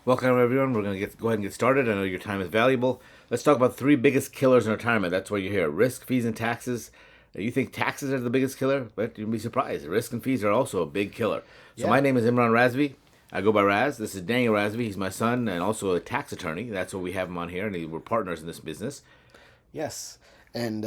Welcome, everyone. We're going to go ahead and get started. I know your time is valuable. Let's talk about the three biggest killers in retirement. That's why you're here. Risk, fees, and taxes. You think taxes are the biggest killer, but you'll be surprised. Risk and fees are also a big killer. So Yeah. my name is Imran Razvi. I go by Raz. This is Daniel Razvi. He's my son and also a tax attorney. That's what we have him on here, and we're partners in this business. Yes. And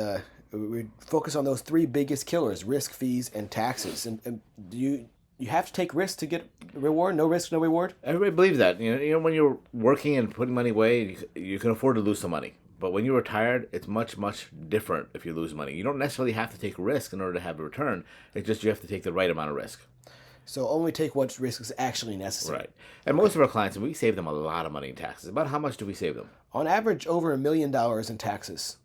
we focus on those three biggest killers: risk, fees, and taxes. And do you have to take risk to get reward? No risk, no reward. Everybody believes that. You know, when you're working and putting money away, you can afford to lose some money. But when you're retired, it's much, much different if you lose money. You don't necessarily have to take risk in order to have a return. It's just you have to take the right amount of risk. So only take what risk is actually necessary. Right. And most of our clients, we save them a lot of money in taxes. About how much do we save them? On average, over $1 million in taxes.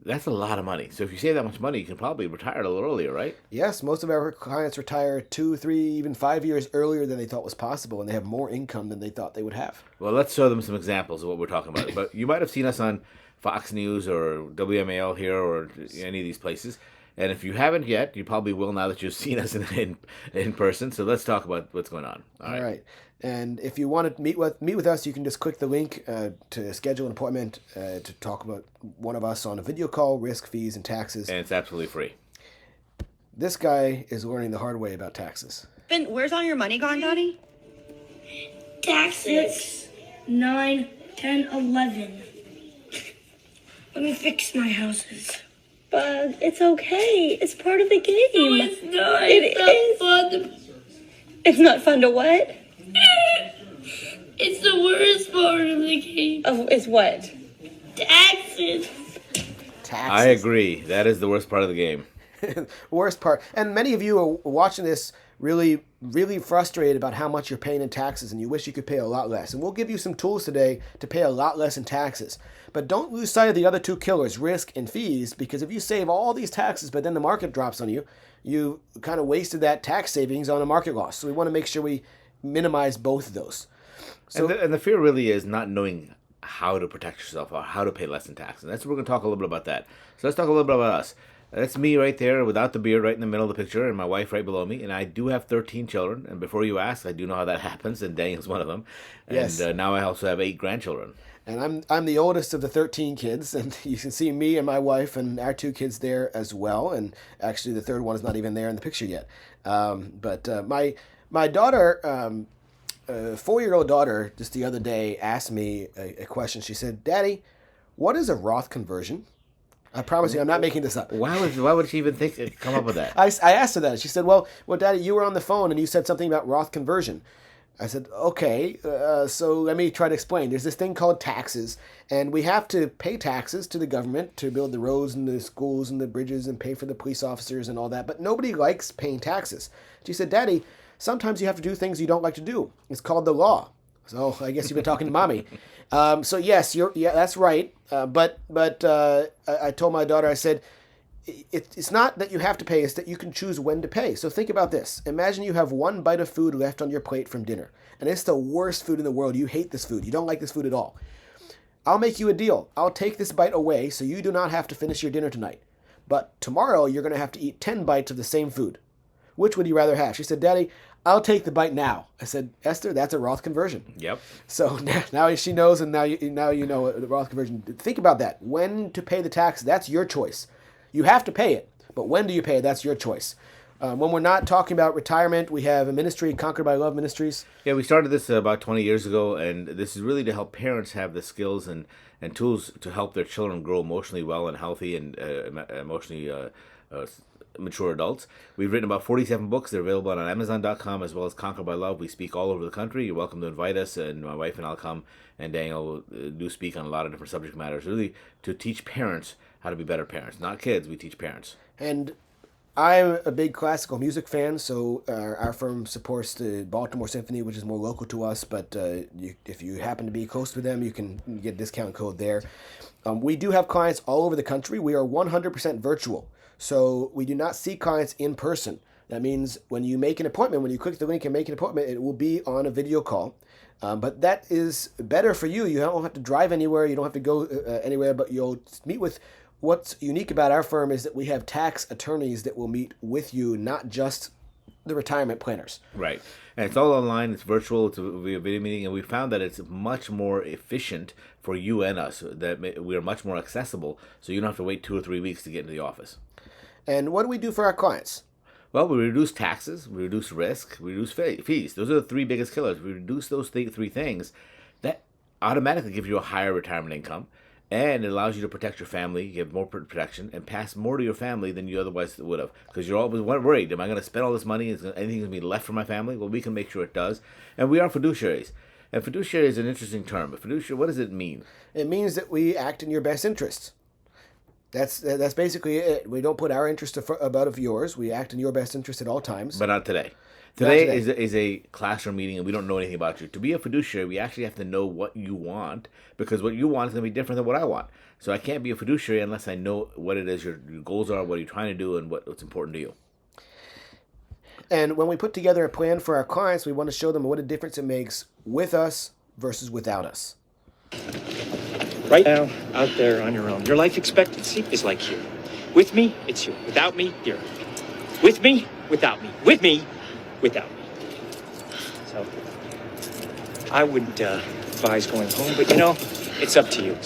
That's a lot of money. So if you save that much money, you can probably retire a little earlier, right? Yes, most of our clients retire 2, 3, even 5 years earlier than they thought was possible, and they have more income than they thought they would have. Well, let's show them some examples of what we're talking about. But you might have seen us on Fox News or WMAL here or any of these places. And if you haven't yet, you probably will now that you've seen us in person. So let's talk about what's going on. All right. And if you want to meet with us, you can just click the link to schedule an appointment to talk about one of us on a video call, risk, fees, and taxes. And it's absolutely free. This guy is learning the hard way about taxes. Ben, where's all your money gone, Daddy? Taxes. 9, 10, 11. Let me fix my houses. Bug, it's okay. It's part of the game. No, it's not. It It's not fun. It's not fun to what? It's the worst part of the game. Oh, it's what? Taxes. Taxes. I agree. That is the worst part of the game. Worst part. And many of you are watching this really, really frustrated about how much you're paying in taxes, and you wish you could pay a lot less. And we'll give you some tools today to pay a lot less in taxes. But don't lose sight of the other two killers, risk and fees, because if you save all these taxes, but then the market drops on you, you kind of wasted that tax savings on a market loss. So we want to make sure we minimize both of those. So And the fear really is not knowing how to protect yourself or how to pay less in tax. And that's what we're going to talk a little bit about that. So let's talk a little bit about us. That's me right there without the beard right in the middle of the picture and my wife right below me. And I do have 13 children. And before you ask, I do know how that happens. And Daniel's one of them. And Yes. Now I also have 8 grandchildren. And I'm the oldest of the 13 kids, and you can see me and my wife and our 2 kids there as well. And actually, the third one is not even there in the picture yet. My daughter, 4-year-old daughter, just the other day asked me a question. She said, "Daddy, what is a Roth conversion?" I promise you, I'm not making this up. Why would she even come up with that? I asked her that. She said, well, Daddy, you were on the phone and you said something about Roth conversion. I said, okay, so let me try to explain. There's this thing called taxes, and we have to pay taxes to the government to build the roads and the schools and the bridges and pay for the police officers and all that, but nobody likes paying taxes. She said, Daddy, sometimes you have to do things you don't like to do. It's called the law. So I guess you've been talking to Mommy. So yes, that's right. I told my daughter, I said, it's not that you have to pay, it's that you can choose when to pay. So think about this. Imagine you have one bite of food left on your plate from dinner, and it's the worst food in the world. You hate this food. You don't like this food at all. I'll make you a deal. I'll take this bite away so you do not have to finish your dinner tonight. But tomorrow you're going to have to eat 10 bites of the same food. Which would you rather have? She said, Daddy, I'll take the bite now. I said, Esther, that's a Roth conversion. Yep. So now she knows, and now you know the Roth conversion. Think about that. When to pay the tax, that's your choice. You have to pay it, but when do you pay it? That's your choice. When we're not talking about retirement, we have a ministry, Conquered by Love Ministries. Yeah, we started this about 20 years ago, and this is really to help parents have the skills and tools to help their children grow emotionally well and healthy and emotionally mature adults. We've written about 47 books. They're available on Amazon.com as well as Conquer by Love. We speak all over the country. You're welcome to invite us, and my wife and I'll come, and Daniel do speak on a lot of different subject matters, really to teach parents how to be better parents. Not kids, we teach parents. And I'm a big classical music fan, so our firm supports the Baltimore Symphony, which is more local to us, but if you happen to be close to them, you can get a discount code there. We do have clients all over the country. We are 100% virtual, so we do not see clients in person. That means when you make an appointment, when you click the link and make an appointment, it will be on a video call. But that is better for you. You don't have to drive anywhere. You don't have to go anywhere, but you'll meet with. What's unique about our firm is that we have tax attorneys that will meet with you, not just the retirement planners. Right. And it's all online, it's virtual, it's via video meeting, and we found that it's much more efficient for you and us, that we are much more accessible, so you don't have to wait 2 or 3 weeks to get into the office. And what do we do for our clients? Well, we reduce taxes, we reduce risk, we reduce fees. Those are the 3 biggest killers. We reduce those 3 things. That automatically gives you a higher retirement income, and it allows you to protect your family, give more protection, and pass more to your family than you otherwise would have. Because you're always worried, am I going to spend all this money? Is anything going to be left for my family? Well, we can make sure it does. And we are fiduciaries. And fiduciary is an interesting term. A fiduciary, what does it mean? It means that we act in your best interests. That's basically it. We don't put our interest above yours. We act in your best interest at all times. But not today. Today is a classroom meeting, and we don't know anything about you. To be a fiduciary, we actually have to know what you want, because what you want is going to be different than what I want. So I can't be a fiduciary unless I know what it is your goals are, what you're trying to do, and what's important to you. And when we put together a plan for our clients, we want to show them what a difference it makes with us versus without us. Right now, out there on your own, your life expectancy is like here. With me, it's here. Without me, here. With me, without me. With me, without me. So, I wouldn't advise going home, but it's up to you.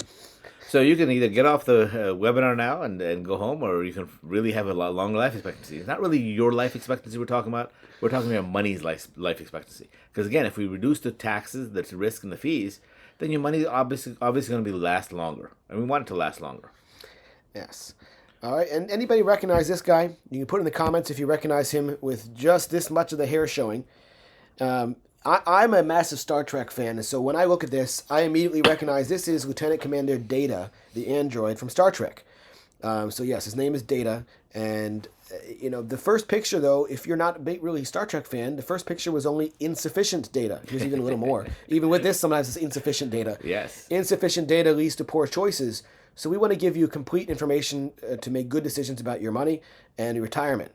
So you can either get off the webinar now and go home, or you can really have a lot longer life expectancy. It's not really your life expectancy we're talking about. We're talking about money's life expectancy. Because again, if we reduce the taxes, the risk, and the fees, then your money is obviously going to last longer. And we want it to last longer. Yes. All right. And anybody recognize this guy? You can put in the comments if you recognize him with just this much of the hair showing. I'm a massive Star Trek fan, and so when I look at this, I immediately recognize this is Lieutenant Commander Data, the android from Star Trek. So yes, his name is Data, and the first picture, though, if you're not a big, really Star Trek fan, the first picture was only insufficient data. Here's even a little more. Even with this, sometimes it's insufficient data. Yes. Insufficient data leads to poor choices. So we want to give you complete information to make good decisions about your money and your retirement.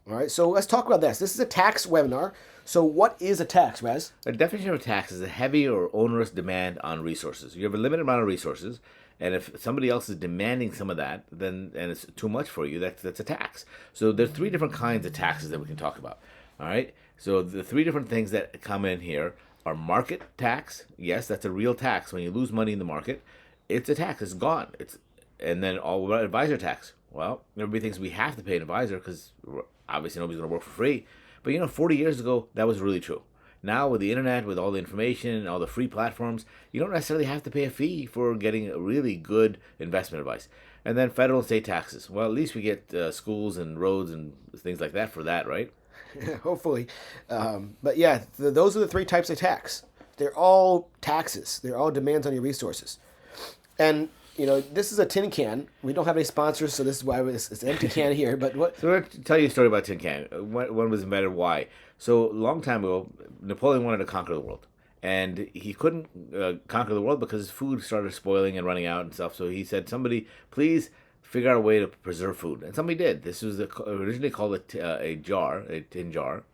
All right, so let's talk about this. This is a tax webinar. So what is a tax, Raz? A definition of a tax is a heavy or onerous demand on resources. You have a limited amount of resources, and if somebody else is demanding some of that, and it's too much for you, that's a tax. So there's 3 different kinds of taxes that we can talk about. All right. So the 3 different things that come in here are market tax. Yes, that's a real tax. When you lose money in the market, it's a tax. It's gone. And then all about advisor tax. Well, everybody thinks we have to pay an advisor because obviously nobody's going to work for free. But 40 years ago, that was really true. Now with the internet, with all the information and all the free platforms, you don't necessarily have to pay a fee for getting really good investment advice. And then federal and state taxes. Well, at least we get schools and roads and things like that for that, right? Hopefully. But yeah, those are the 3 types of tax. They're all taxes. They're all demands on your resources. And this is a tin can. We don't have any sponsors, so this is why it's an empty can here. But what? So I'm going to tell you a story about tin can. When was invented? Why? So a long time ago, Napoleon wanted to conquer the world, and he couldn't conquer the world because his food started spoiling and running out and stuff. So he said, "Somebody, please figure out a way to preserve food." And somebody did. This was originally called a tin jar,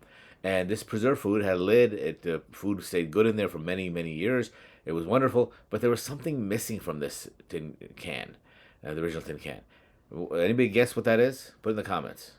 and this preserved food had a lid. The food stayed good in there for many, many years. It was wonderful, but there was something missing from this tin can, the original tin can. Anybody guess what that is? Put it in the comments.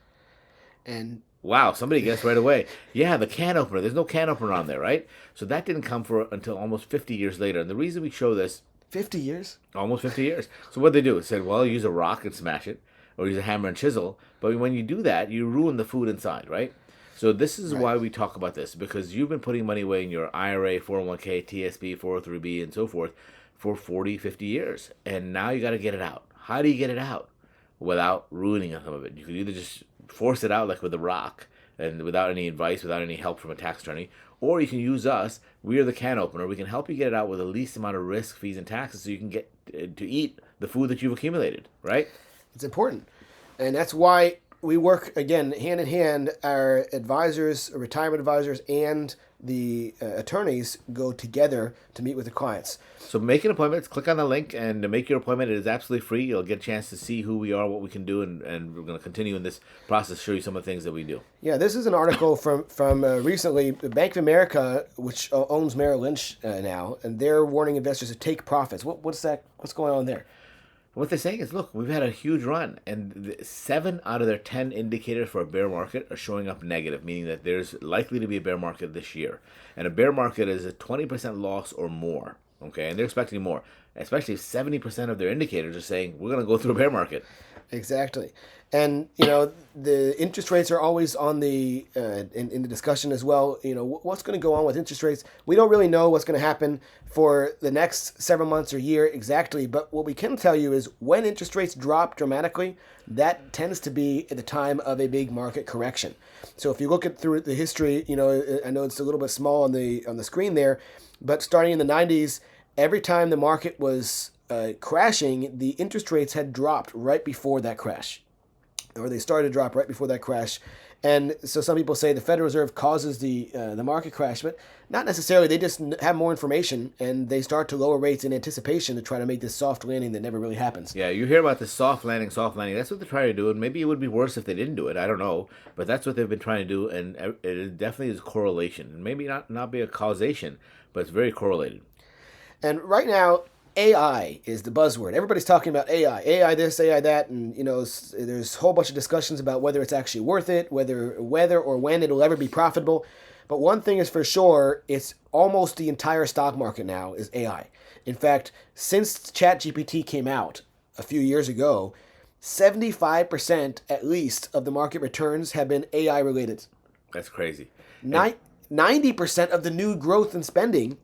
And wow, somebody guessed right away. Yeah, the can opener. There's no can opener on there, right? So that didn't come until almost 50 years later. And the reason we show this... 50 years? Almost 50 years. So what they do is said, well, use a rock and smash it, or use a hammer and chisel. But when you do that, you ruin the food inside, right? So this is why we talk about this, because you've been putting money away in your IRA, 401k, TSP, 403b, and so forth for 40, 50 years. And now you got to get it out. How do you get it out without ruining some of it? You could either just force it out like with a rock and without any advice, without any help from a tax attorney, or you can use us. We are the can opener. We can help you get it out with the least amount of risk, fees, and taxes so you can get to eat the food that you've accumulated, right? It's important. And that's why we work, again, hand in hand. Our advisors, retirement advisors, and the attorneys go together to meet with the clients. So make an appointment. Click on the link and make your appointment. It is absolutely free. You'll get a chance to see who we are, what we can do, and we're going to continue in this process, show you some of the things that we do. Yeah, this is an article from recently. Bank of America, which owns Merrill Lynch now, and they're warning investors to take profits. What's that? What's going on there? What they're saying is, look, we've had a huge run, and 7 out of their 10 indicators for a bear market are showing up negative, meaning that there's likely to be a bear market this year. And a bear market is a 20% loss or more, okay? And they're expecting more, especially if 70% of their indicators are saying, we're going to go through a bear market. Exactly. And, the interest rates are always on the in the discussion as well. What's going to go on with interest rates? We don't really know what's going to happen for the next several months or year exactly. But what we can tell you is when interest rates drop dramatically, that tends to be at the time of a big market correction. So if you look at through the history, I know it's a little bit small on the screen there, but starting in the 90s, every time the market was crashing, the interest rates had dropped right before that crash, or they started to drop right before that crash. And so some people say the Federal Reserve causes the market crash, but not necessarily. They just have more information and they start to lower rates in anticipation to try to make this soft landing that never really happens. Yeah, you hear about the soft landing, soft landing. That's what they're trying to do, and maybe it would be worse if they didn't do it. I don't know, but that's what they've been trying to do, and it definitely is correlation. And maybe not be a causation, but it's very correlated. And right now, AI is the buzzword. Everybody's talking about AI this, AI that, and there's a whole bunch of discussions about whether it's actually worth it, whether or when it'll ever be profitable. But one thing is for sure, it's almost the entire stock market now is AI. In fact, since ChatGPT came out a few years ago, 75% at least of the market returns have been AI related. That's crazy. 90% of the new growth in spending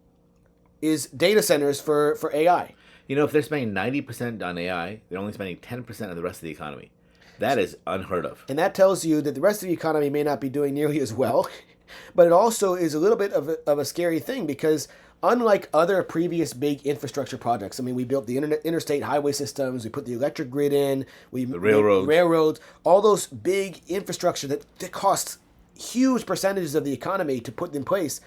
is data centers for AI. If they're spending 90% on AI, they're only spending 10% of the rest of the economy. That is unheard of. And that tells you that the rest of the economy may not be doing nearly as well, but it also is a little bit of a scary thing because unlike other previous big infrastructure projects, we built the interstate highway systems, we put the electric grid in, the railroads, all those big infrastructure that cost huge percentages of the economy to put in place.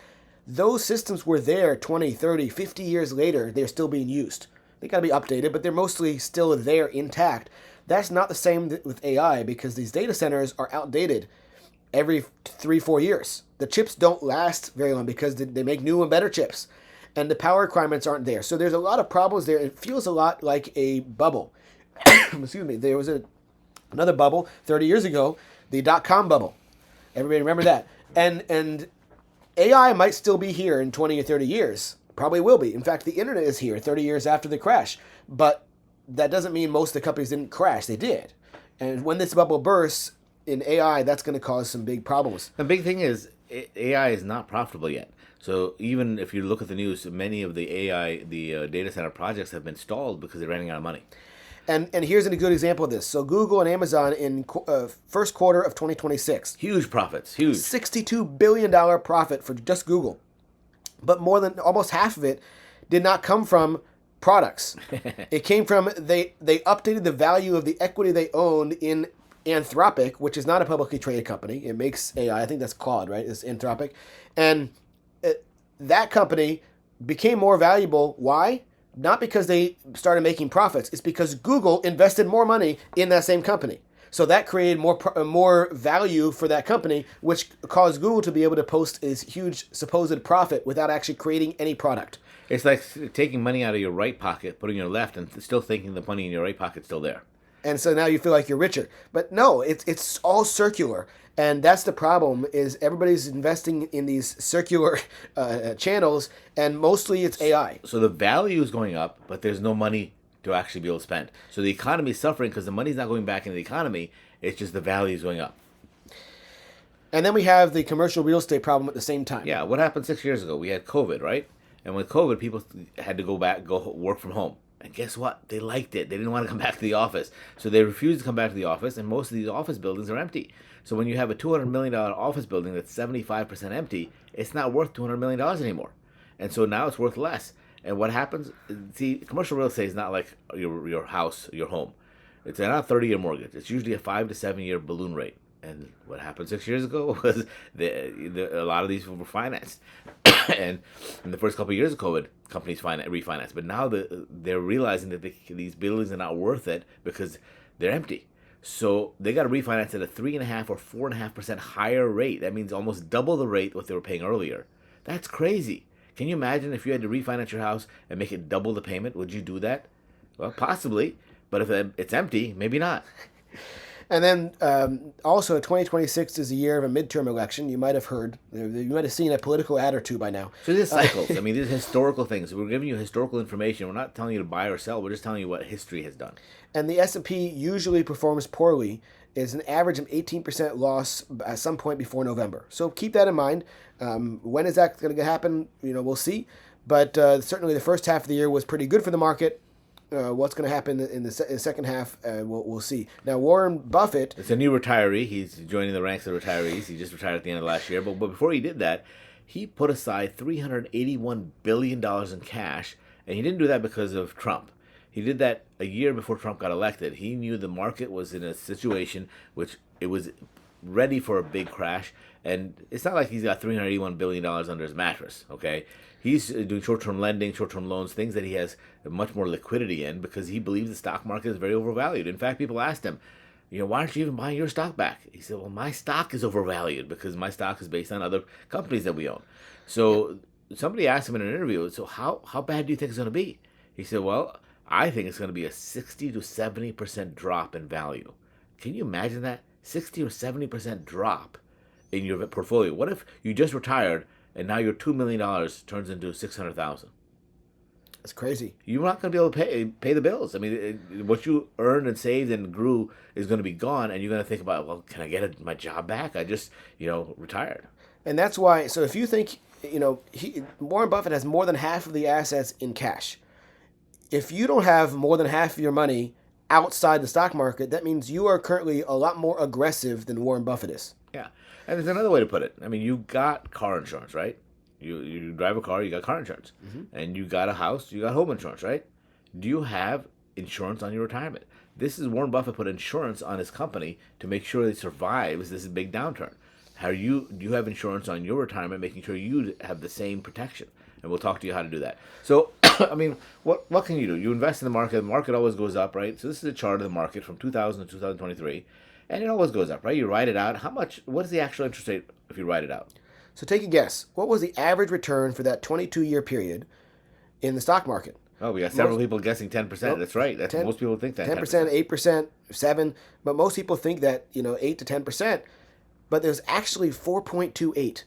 Those systems were there 20, 30, 50 years later. They're still being used. They got to be updated, but they're mostly still there intact. That's not the same with AI because these data centers are outdated every 3-4 years. The chips don't last very long because they make new and better chips, and the power requirements aren't there. So there's a lot of problems there. It feels a lot like a bubble. Excuse me. There was another bubble 30 years ago, the dot-com bubble. Everybody remember that? And AI might still be here in 20 or 30 years. Probably will be. In fact, the internet is here 30 years after the crash. But that doesn't mean most of the companies didn't crash. They did. And when this bubble bursts in AI, that's going to cause some big problems. The big thing is AI is not profitable yet. So even if you look at the news, many of the data center projects have been stalled because they're running out of money. And here's a good example of this. So Google and Amazon in first quarter of 2026. Huge profits, huge. $62 billion profit for just Google. But more than almost half of it did not come from products. It came from, they updated the value of the equity they owned in Anthropic, which is not a publicly traded company. It makes AI. I think that's Claude, right? It's Anthropic. And that company became more valuable. Why? Not because they started making profits. It's because Google invested more money in that same company. So that created more value for that company, which caused Google to be able to post this huge supposed profit without actually creating any product. It's like taking money out of your right pocket, putting it in your left, and still thinking the money in your right pocket's still there. And so now you feel like you're richer. But no, it's all circular. And that's the problem, is everybody's investing in these circular channels, and mostly it's AI. So the value is going up, but there's no money to actually be able to spend. So the economy is suffering because the money's not going back into the economy. It's just the value is going up. And then we have the commercial real estate problem at the same time. Yeah, what happened 6 years ago? We had COVID, right? And with COVID, people had to go work from home. And guess what? They liked it. They didn't want to come back to the office. So they refused to come back to the office, and most of these office buildings are empty. So when you have a $200 million office building that's 75% empty, it's not worth $200 million anymore. And so now it's worth less. And what happens? See, commercial real estate is not like your house, your home. It's not a 30-year mortgage. It's usually a 5 to 7 year balloon rate. And what happened 6 years ago was a lot of these were financed. And in the first couple of years of COVID, companies refinanced. But now they're realizing that these buildings are not worth it because they're empty. So they got to refinance at a 3.5% or 4.5% higher rate. That means almost double the rate what they were paying earlier. That's crazy. Can you imagine if you had to refinance your house and make it double the payment? Would you do that? Well, possibly. But if it's empty, maybe not. And then also 2026 is a year of a midterm election. You might have heard, you might have seen a political ad or two by now. So these cycles. I mean, these are historical things. We're giving you historical information. We're not telling you to buy or sell. We're just telling you what history has done. And the S&P usually performs poorly. Is an average of 18% loss at some point before November. So keep that in mind. When is that going to happen? We'll see. But certainly the first half of the year was pretty good for the market. What's going to happen in the second half, we'll see. Now, Warren Buffett... It's a new retiree. He's joining the ranks of retirees. He just retired at the end of last year. But before he did that, he put aside $381 billion in cash. And he didn't do that because of Trump. He did that a year before Trump got elected. He knew the market was in a situation which it was ready for a big crash. And it's not like he's got $381 billion under his mattress, okay? He's doing short-term lending, short-term loans, things that he has much more liquidity in because he believes the stock market is very overvalued. In fact, people asked him, why aren't you even buying your stock back? He said, well, my stock is overvalued because my stock is based on other companies that we own. So somebody asked him in an interview, so how bad do you think it's going to be? He said, well, I think it's going to be a 60 to 70% drop in value. Can you imagine that? 60 or 70% drop in your portfolio. What if you just retired and now your $2 million turns into $600,000? That's crazy. You're not going to be able to pay the bills. I mean, what you earned and saved and grew is going to be gone, and you're going to think about, well, can I get my job back? I just, retired. And that's why, so if you think, Warren Buffett has more than half of the assets in cash. If you don't have more than half of your money outside the stock market, that means you are currently a lot more aggressive than Warren Buffett is. Yeah. And there's another way to put it. I mean, you got car insurance, right? You drive a car, you got car insurance. Mm-hmm. And you got a house, you got home insurance, right? Do you have insurance on your retirement? This is Warren Buffett put insurance on his company to make sure it survives this big downturn. Do you have insurance on your retirement, making sure you have the same protection? And we'll talk to you how to do that. So, I mean, what can you do? You invest in the market. The market always goes up, right? So this is a chart of the market from 2000 to 2023. And it always goes up, right? You write it out. What is the actual interest rate if you write it out? So take a guess. What was the average return for that 22-year period in the stock market? Oh, we got several people guessing 10%. Nope. That's right. Most people think that. 10%, 8%, 7%. But most people think that, 8 to 10%. But there's actually 4.28.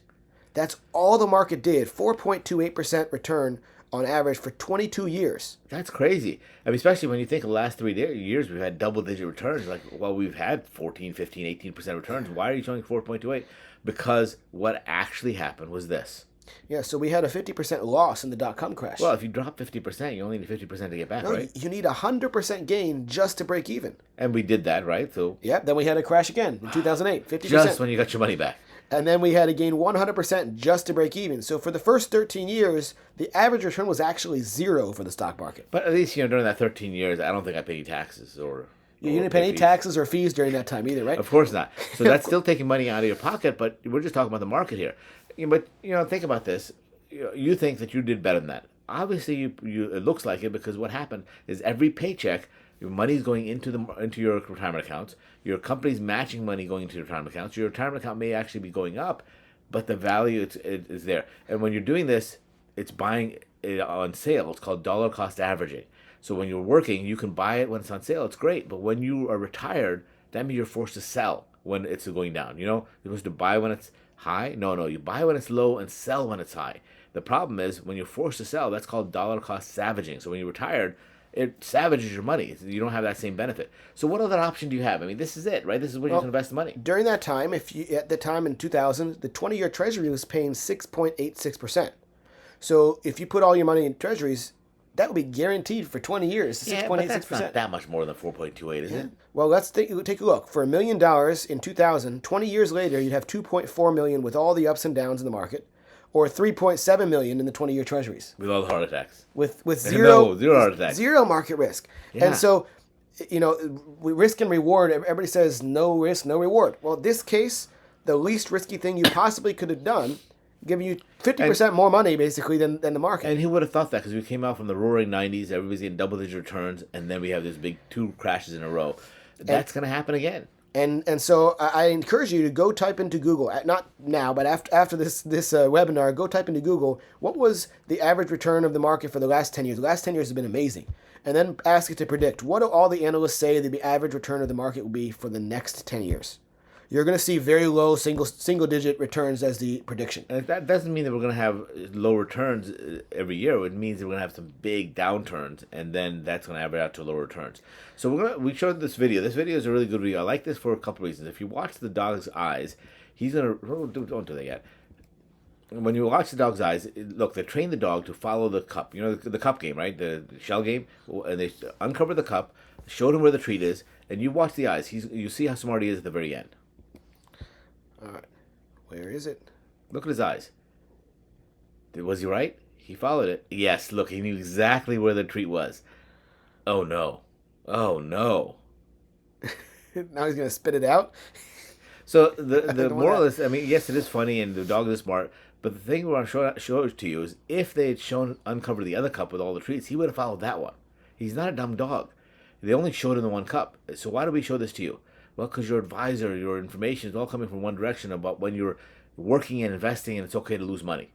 That's all the market did. 4.28% return on average for 22 years. That's crazy. I mean, especially when you think of the last 3 years, we've had double-digit returns. Like, well, we've had 14, 15, 18% returns. Why are you showing 4.28? Because what actually happened was this. Yeah, so we had a 50% loss in the dot-com crash. Well, if you drop 50%, you only need 50% to get back, right? You need 100% gain just to break even. And we did that, right? So yeah, then we had a crash again in 2008, 50%. Just when you got your money back. And then we had to gain 100% just to break even. So for the first 13 years, the average return was actually 0 for the stock market. But at least, during that 13 years, I don't think I paid taxes or... You didn't pay any taxes or fees during that time either, right? Of course not. So that's still taking money out of your pocket, but we're just talking about the market here. But, think about this. You think that you did better than that. Obviously, it looks like it because what happened is every paycheck, your money's going into your retirement accounts. Your company's matching money going into your retirement accounts. Your retirement account may actually be going up, but the value is there. And when you're doing this, it's buying it on sale. It's called dollar cost averaging. So when you're working, you can buy it when it's on sale. It's great. But when you are retired, that means you're forced to sell when it's going down. You're supposed to buy when it's high. No, you buy when it's low and sell when it's high. The problem is when you're forced to sell, that's called dollar cost savaging. So when you're retired, it savages your money. You don't have that same benefit. So what other option do you have? I mean, this is it, right? This is where you can invest the money. During that time, at the time in 2000, the 20-year Treasury was paying 6.86%. So if you put all your money in Treasuries, that would be guaranteed for 20 years. 6.86%. But that's not that much more than 4.28, is it? Well, let's take a look. For $1 million in 2000, 20 years later, you'd have 2.4 million with all the ups and downs in the market, or 3.7 million in the 20-year Treasuries. With all the heart attacks. With zero heart attacks. Zero market risk. Yeah. And so, risk and reward, everybody says no risk, no reward. Well, in this case, the least risky thing you possibly could have done, giving you 50% more money, basically, than the market. And who would have thought that? Because we came out from the roaring 90s, everybody's getting double-digit returns, and then we have these big 2 crashes in a row. That's going to happen again. And so I encourage you to go type into Google, not now, but after this webinar, go type into Google, what was the average return of the market for the last 10 years? The last 10 years has been amazing. And then ask it to predict, what do all the analysts say the average return of the market will be for the next 10 years? You're going to see very low single-digit returns as the prediction. And that doesn't mean that we're going to have low returns every year. It means that we're going to have some big downturns, and then that's going to average out to lower returns. So we showed this video. This video is a really good video. I like this for a couple of reasons. If you watch the dog's eyes, he's going to... Don't do that yet. When you watch the dog's eyes, look, they train the dog to follow the cup. You know, the cup game, right? The shell game. And they uncover the cup, showed him where the treat is, and you watch the eyes. You see how smart he is at the very end. All right. Where is it? Look at his eyes. Was he right? He followed it. Yes, look, he knew exactly where the treat was. Oh, no. Oh, no. Now he's going to spit it out? So the moral is, I mean, yes, it is funny and the dog is smart, but the thing we want to show it to you is if they had uncovered the other cup with all the treats, he would have followed that one. He's not a dumb dog. They only showed him the one cup. So why do we show this to you? Well, because your advisor, your information is all coming from one direction about when you're working and investing and it's okay to lose money.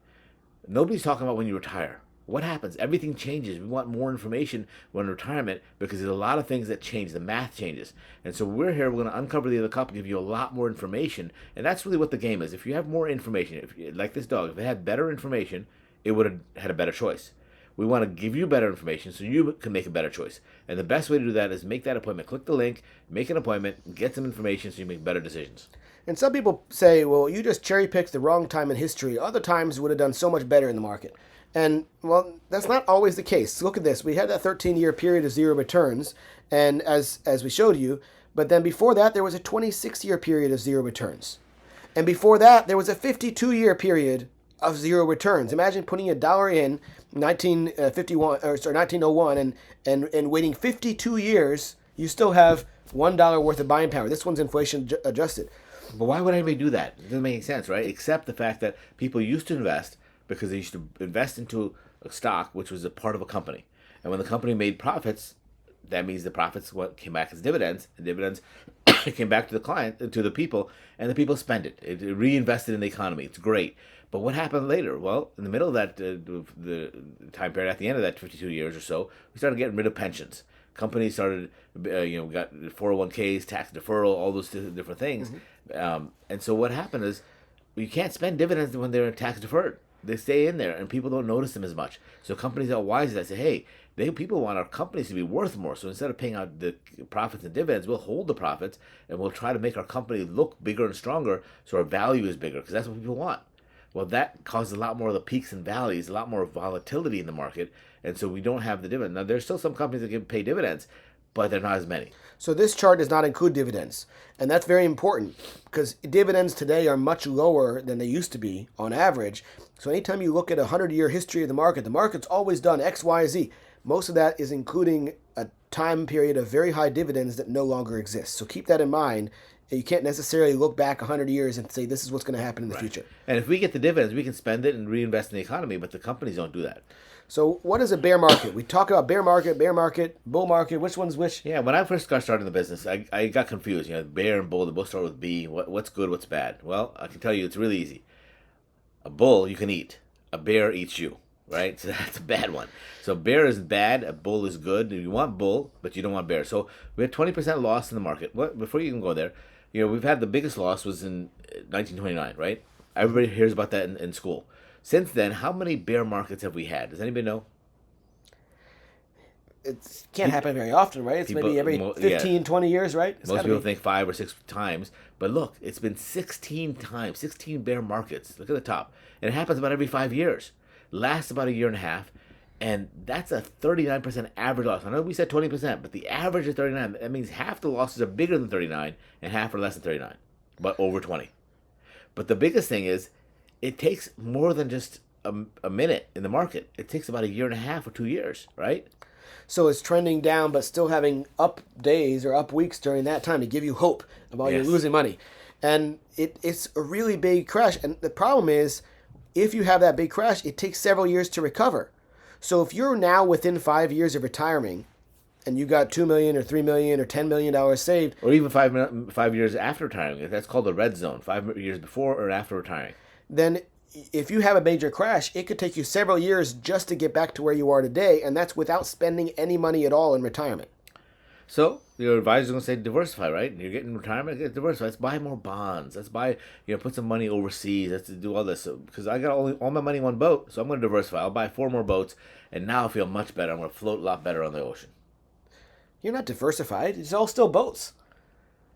Nobody's talking about when you retire. What happens? Everything changes. We want more information when retirement because there's a lot of things that change. The math changes. And so we're here, we're going to uncover the other cup and give you a lot more information. And that's really what the game is. If you have more information, like this dog, if it had better information, it would have had a better choice. We want to give you better information so you can make a better choice. And the best way to do that is make that appointment. Click the link, make an appointment, get some information so you make better decisions. And some people say, well, you just cherry-picked the wrong time in history. Other times would have done so much better in the market. And, well, that's not always the case. Look at this. We had that 13-year period of zero returns, and as we showed you, but then before that, there was a 26-year period of zero returns. And before that, there was a 52-year period of zero returns. Imagine putting $1 in 1901 and waiting 52 years, you still have $1 worth of buying power. This one's inflation adjusted. But why would anybody do that? It doesn't make any sense, right? Except the fact that people used to invest because they used to invest into a stock, which was a part of a company. And when the company made profits, that means the profits came back as dividends. And dividends came back to the client, to the people, and the people spent it. It reinvested in the economy. It's great. But what happened later? Well, in the middle of that, the time period, at the end of that 52 years or so, we started getting rid of pensions. Companies started, got 401ks, tax deferral, all those different things. Mm-hmm. And so what happened is you can't spend dividends when they're tax deferred. They stay in there, and people don't notice them as much. So companies are wise to that. Say, hey, people want our companies to be worth more. So instead of paying out the profits and dividends, we'll hold the profits, and we'll try to make our company look bigger and stronger so our value is bigger, because that's what people want. Well, that causes a lot more of the peaks and valleys, a lot more volatility in the market, and so we don't have the dividend. Now, there's still some companies that can pay dividends, but they're not as many. So this chart does not include dividends, and that's very important because dividends today are much lower than they used to be on average. So anytime you look at a 100-year history of the market's always done X, Y, Z. Most of that is including a time period of very high dividends that no longer exist. So keep that in mind. You can't necessarily look back 100 years and say this is what's going to happen in the future. And if we get the dividends, we can spend it and reinvest in the economy, but the companies don't do that. So what is a bear market? We talk about bear market, bull market. Which one's which? Yeah, when I first got started in the business, I got confused. Bear and bull, they both start with B. What's good, what's bad? Well, I can tell you it's really easy. A bull you can eat. A bear eats you, right? So that's a bad one. So bear is bad, a bull is good. You want bull, but you don't want bear. So we had 20% loss in the market. Before you can go there, we've had the biggest loss was in 1929, right? Everybody hears about that in school. Since then, how many bear markets have we had? Does anybody know? It can't happen very often, right? It's maybe every 15, 20 years, right? Most people think 5 or 6 times. But look, it's been 16 times, 16 bear markets. Look at the top. And it happens about every 5 years. Lasts about a year and a half. And that's a 39% average loss. I know we said 20%, but the average is 39. That means half the losses are bigger than 39 and half are less than 39, but over 20. But the biggest thing is it takes more than just a minute in the market. It takes about a year and a half or 2 years, right? So it's trending down, but still having up days or up weeks during that time to give you hope about you losing money. And it's a really big crash. And the problem is, if you have that big crash, it takes several years to recover. So if you're now within 5 years of retiring, and you got $2 million or $3 million or $10 million saved, Or even 5 years after retiring. That's called the red zone. 5 years before or after retiring. then if you have a major crash, it could take you several years just to get back to where you are today, and that's without spending any money at all in retirement. So your advisor's going to say diversify, right? You're getting retirement, get diversify. Let's buy more bonds. Let's buy, put some money overseas. Let's do all this. Because I got all my money in one boat, so I'm going to diversify. I'll buy 4 more boats, and now I feel much better. I'm going to float a lot better on the ocean. You're not diversified. It's all still boats.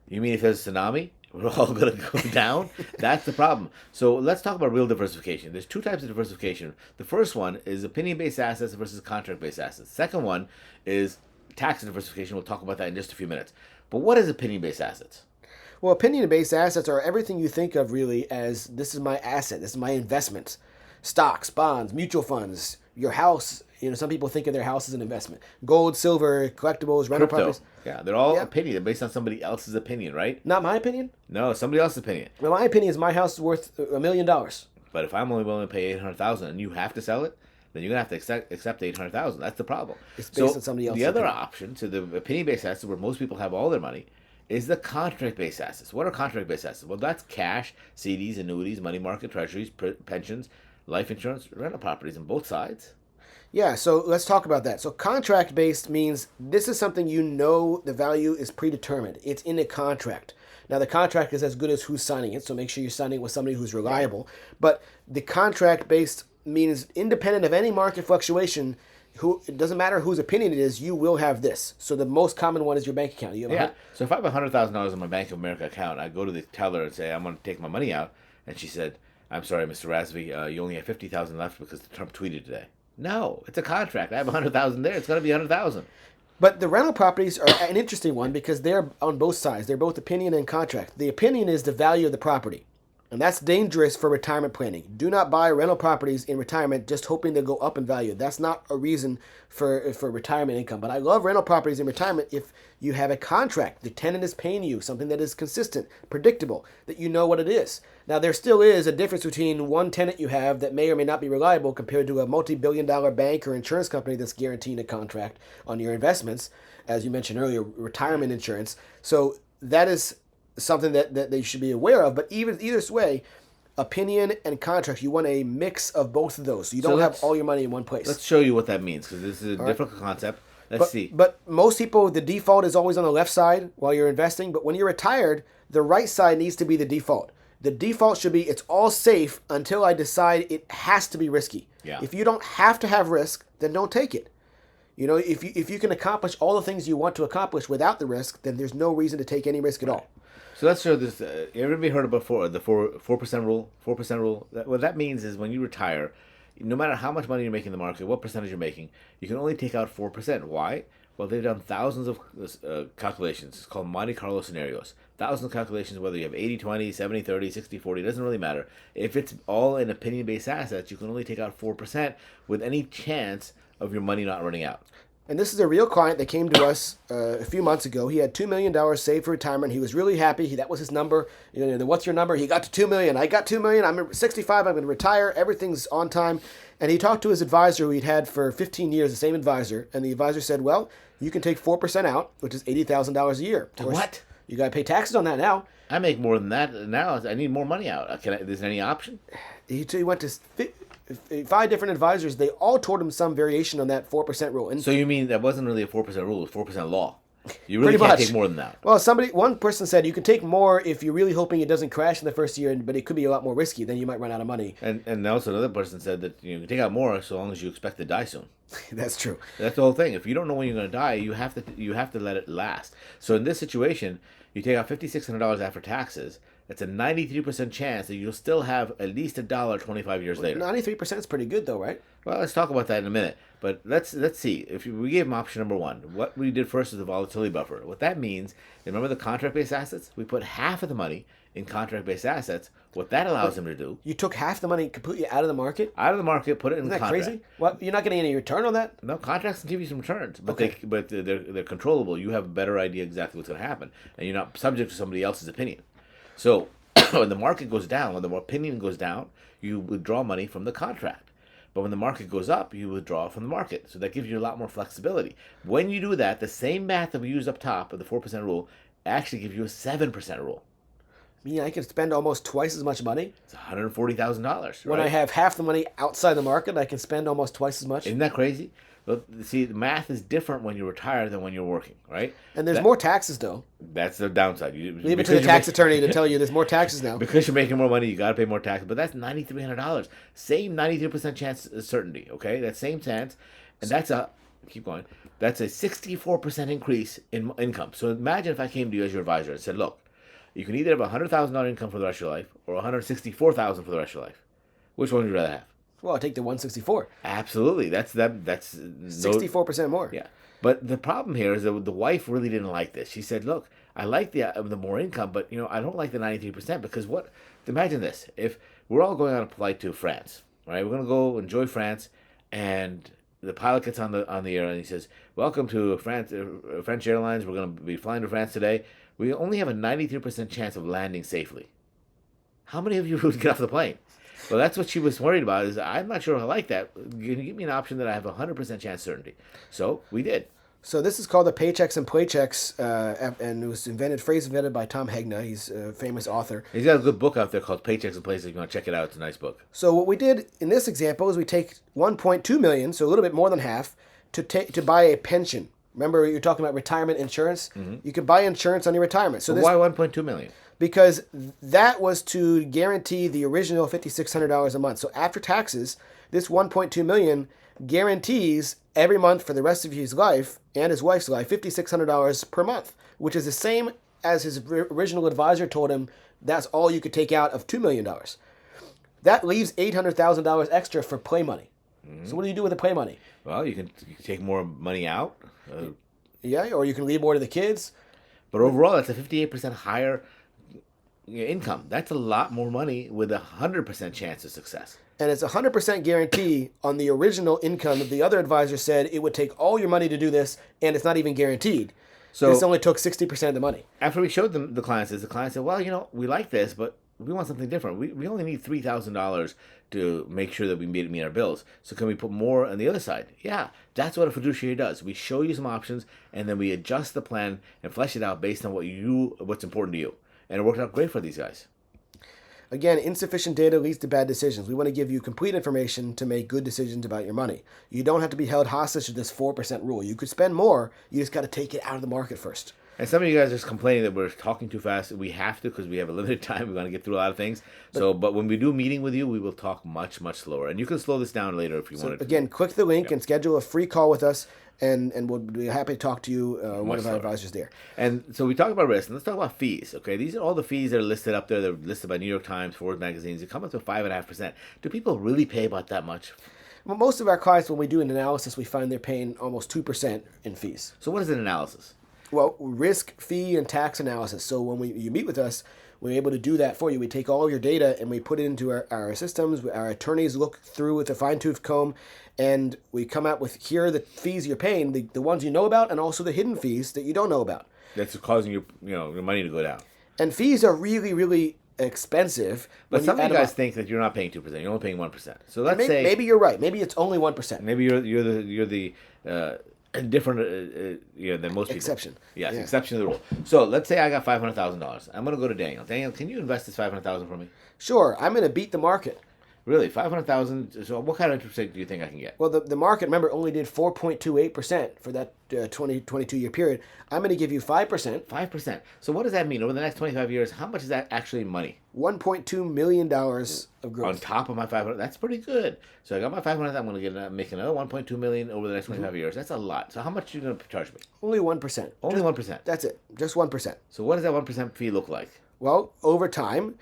You mean if there's a tsunami, we're all going to go down? That's the problem. So let's talk about real diversification. There's 2 types of diversification. The first one is opinion-based assets versus contract-based assets. The second one is tax diversification. We'll talk about that in just a few minutes. But what is opinion-based assets? Well, opinion-based assets are everything you think of really as this is my asset, this is my investment. Stocks, bonds, mutual funds, your house. Some people think of their house as an investment. Gold, silver, collectibles, rental properties. Yeah, they're all opinion. They're based on somebody else's opinion, right? Not my opinion. No, somebody else's opinion. Well, my opinion is my house is worth $1 million. But if I'm only willing to pay $800,000 and you have to sell it, then you're gonna have to accept $800,000. That's the problem. It's based on somebody else's The other opinion. option to the opinion-based assets, where most people have all their money, is the contract-based assets. What are contract-based assets? Well, that's cash, CDs, annuities, money market, treasuries, pensions, life insurance, rental properties on both sides. Yeah, so let's talk about that. So contract-based means this is something the value is predetermined. It's in a contract. Now, the contract is as good as who's signing it, so make sure you're signing it with somebody who's reliable. But the contract-based means independent of any market fluctuation, it doesn't matter whose opinion it is, you will have this. So the most common one is your bank account. So if I have $100,000 in my Bank of America account, I go to the teller and say, I'm going to take my money out. And she said, I'm sorry, Mr. Razvi, you only have $50,000 left because Trump tweeted today. No, it's a contract. I have $100,000 there. It's going to be $100,000. But the rental properties are an interesting one because they're on both sides. They're both opinion and contract. The opinion is the value of the property. And that's dangerous for retirement planning. Do not buy rental properties in retirement just hoping they'll go up in value. That's not a reason for retirement income. But I love rental properties in retirement if you have a contract. The tenant is paying you something that is consistent, predictable, that you know what it is. Now, there still is a difference between one tenant you have that may or may not be reliable compared to a multi-billion-dollar bank or insurance company that's guaranteeing a contract on your investments, as you mentioned earlier, retirement insurance. So that is something that they should be aware of. But either way, opinion and contract, you want a mix of both of those. So you don't have all your money in one place. Let's show you what that means, because this is a difficult concept. Let's see. But most people, the default is always on the left side while you're investing. But when you're retired, the right side needs to be the default. The default should be it's all safe until I decide it has to be risky. Yeah. If you don't have to have risk, then don't take it. If you can accomplish all the things you want to accomplish without the risk, then there's no reason to take any risk at all. So let's show this. Everybody heard about the 4% rule? 4% rule. What that means is when you retire, no matter how much money you're making in the market, what percentage you're making, you can only take out 4%. Why? Well, they've done thousands of calculations. It's called Monte Carlo scenarios. Thousands of calculations, whether you have 80-20, 70-30, 60-40, it doesn't really matter. If it's all in opinion-based assets, you can only take out 4% with any chance of your money not running out. And this is a real client that came to us a few months ago. He had $2 million saved for retirement. He was really happy. That was his number. What's your number? He got to $2 million. I got $2 million. I'm 65. I'm going to retire. Everything's on time. And he talked to his advisor who he'd had for 15 years, the same advisor. And the advisor said, well, you can take 4% out, which is $80,000 a year. Of course, what? You got to pay taxes on that now. I make more than that now. I need more money out. Is there any option? He went to 5 different advisors. They all told him some variation on that 4% rule. And so you mean that wasn't really a 4% rule, it was 4% law. You really can't take more than that. Well, one person said you can take more if you're really hoping it doesn't crash in the first year, but it could be a lot more risky. Then you might run out of money. And also another person said that you can take out more so long as you expect to die soon. That's true. That's the whole thing. If you don't know when you're going to die, you have to let it last. So in this situation, you take out $5,600 after taxes. That's a 93% chance that you'll still have at least $1 25 years later. 93% is pretty good, though, right? Well, let's talk about that in a minute. But let's see. We gave him option number 1. What we did first is the volatility buffer. What that means, remember the contract-based assets? We put half of the money in contract-based assets. What that allows him to do... You took half the money completely out of the market? Out of the market, put it in the contract. Isn't that crazy? What? You're not getting any return on that? No, contracts can give you some returns, but Okay. they're controllable. You have a better idea exactly what's going to happen, and you're not subject to somebody else's opinion. So when the market goes down, when the opinion goes down, you withdraw money from the contract. But when the market goes up, you withdraw from the market. So that gives you a lot more flexibility. When you do that, the same math that we used up top of the 4% rule actually gives you a 7% rule. Yeah, I can spend almost twice as much money. It's $140,000. Right? When I have half the money outside the market, I can spend almost twice as much. Isn't that crazy? Well, see, the math is different when you're retired than when you're working, right? And there's more taxes, though. That's the downside. Leave it to the tax attorney to tell you there's more taxes now. Because you're making more money, you got to pay more taxes. But that's $9,300. Same 93% chance of certainty, okay? That same chance. And that's keep going, that's a 64% increase in income. So imagine if I came to you as your advisor and said, look, you can either have a $100,000 income for the rest of your life or $164,000 for the rest of your life. Which one would you rather have? Well, I'll take the 164. Absolutely. That's 64% more. Yeah. But the problem here is that the wife really didn't like this. She said, look, I like the more income, but I don't like the 93% because imagine this. If we're all going on a flight to France, right? We're going to go enjoy France, and the pilot gets on the air and he says, welcome to France, French Airlines. We're going to be flying to France today. We only have a 93% chance of landing safely. How many of you would get off the plane? Well, that's what she was worried about. Is I'm not sure I like that. Can you give me an option that I have a 100% chance certainty? So we did. So this is called the Paychecks and Playchecks, and it was phrase invented by Tom Hegna. He's a famous author. He's got a good book out there called Paychecks and Playchecks. If you want to check it out, it's a nice book. So what we did in this example is we take 1.2 million, so a little bit more than half, to buy a pension. Remember, you're talking about retirement insurance. Mm-hmm. You can buy insurance on your retirement. So why 1.2 million? Because that was to guarantee the original $5,600 a month. So after taxes, this 1.2 million guarantees every month for the rest of his life and his wife's life $5,600 per month, which is the same as his original advisor told him that's all you could take out of $2 million. That leaves $800,000 extra for play money. Mm-hmm. So what do you do with the play money? Well, you can take more money out. Yeah, or you can leave more to the kids. But overall, that's a 58% higher income. That's a lot more money with a 100% chance of success. And it's a 100% guarantee on the original income that the other advisor said it would take all your money to do this, and it's not even guaranteed. So this only took 60% of the money. After we showed them the client said, well, we like this, but we want something different. We only need $3,000 to make sure that we meet our bills. So can we put more on the other side? Yeah, that's what a fiduciary does. We show you some options, and then we adjust the plan and flesh it out based on what's important to you. And it worked out great for these guys. Again, insufficient data leads to bad decisions. We want to give you complete information to make good decisions about your money. You don't have to be held hostage to this 4% rule. You could spend more. You just got to take it out of the market first. And some of you guys are just complaining that we're talking too fast. We have to because we have a limited time. We want to get through a lot of things. But when we do meeting with you, we will talk much, much slower. And you can slow this down later if you want to. Again, click the link and schedule a free call with us, and we'll be happy to talk to you, one of our advisors there. And so we talked about risk, and let's talk about fees. Okay, these are all the fees that are listed up there. They're listed by New York Times, Forbes magazines. They come up to 5.5%. Do people really pay about that much? Well, most of our clients, when we do an analysis, we find they're paying almost 2% in fees. So what is an analysis? Well, risk, fee, and tax analysis. So when you meet with us, we're able to do that for you. We take all of your data and we put it into our systems. Our attorneys look through with a fine-tooth comb, and we come out with, here are the fees you're paying, the ones you know about, and also the hidden fees that you don't know about. That's causing your money to go down. And fees are really, really expensive. But some of you guys think that you're not paying 2%. You're only paying 1%. So let's say maybe you're right. Maybe it's only 1%. Maybe you're the different than most people. Exception. Yes, yeah. Exception to the rule. So let's say I got $500,000. I'm going to go to Daniel. Daniel, can you invest this $500,000 for me? Sure. I'm going to beat the market. Really? $500,000? So what kind of interest rate do you think I can get? Well, the market, remember, only did 4.28% for that 22-year period. I'm going to give you 5%. 5%. So what does that mean? Over the next 25 years, how much is that actually in money? $1.2 million of growth. On top of my 500, that's pretty good. So I got my 500. I'm going to make another 1.2 million over the next 25 years. That's a lot. So how much are you going to charge me? Only 1%. Only 1%. That's it. Just 1%. So what does that 1% fee look like? Well, over time,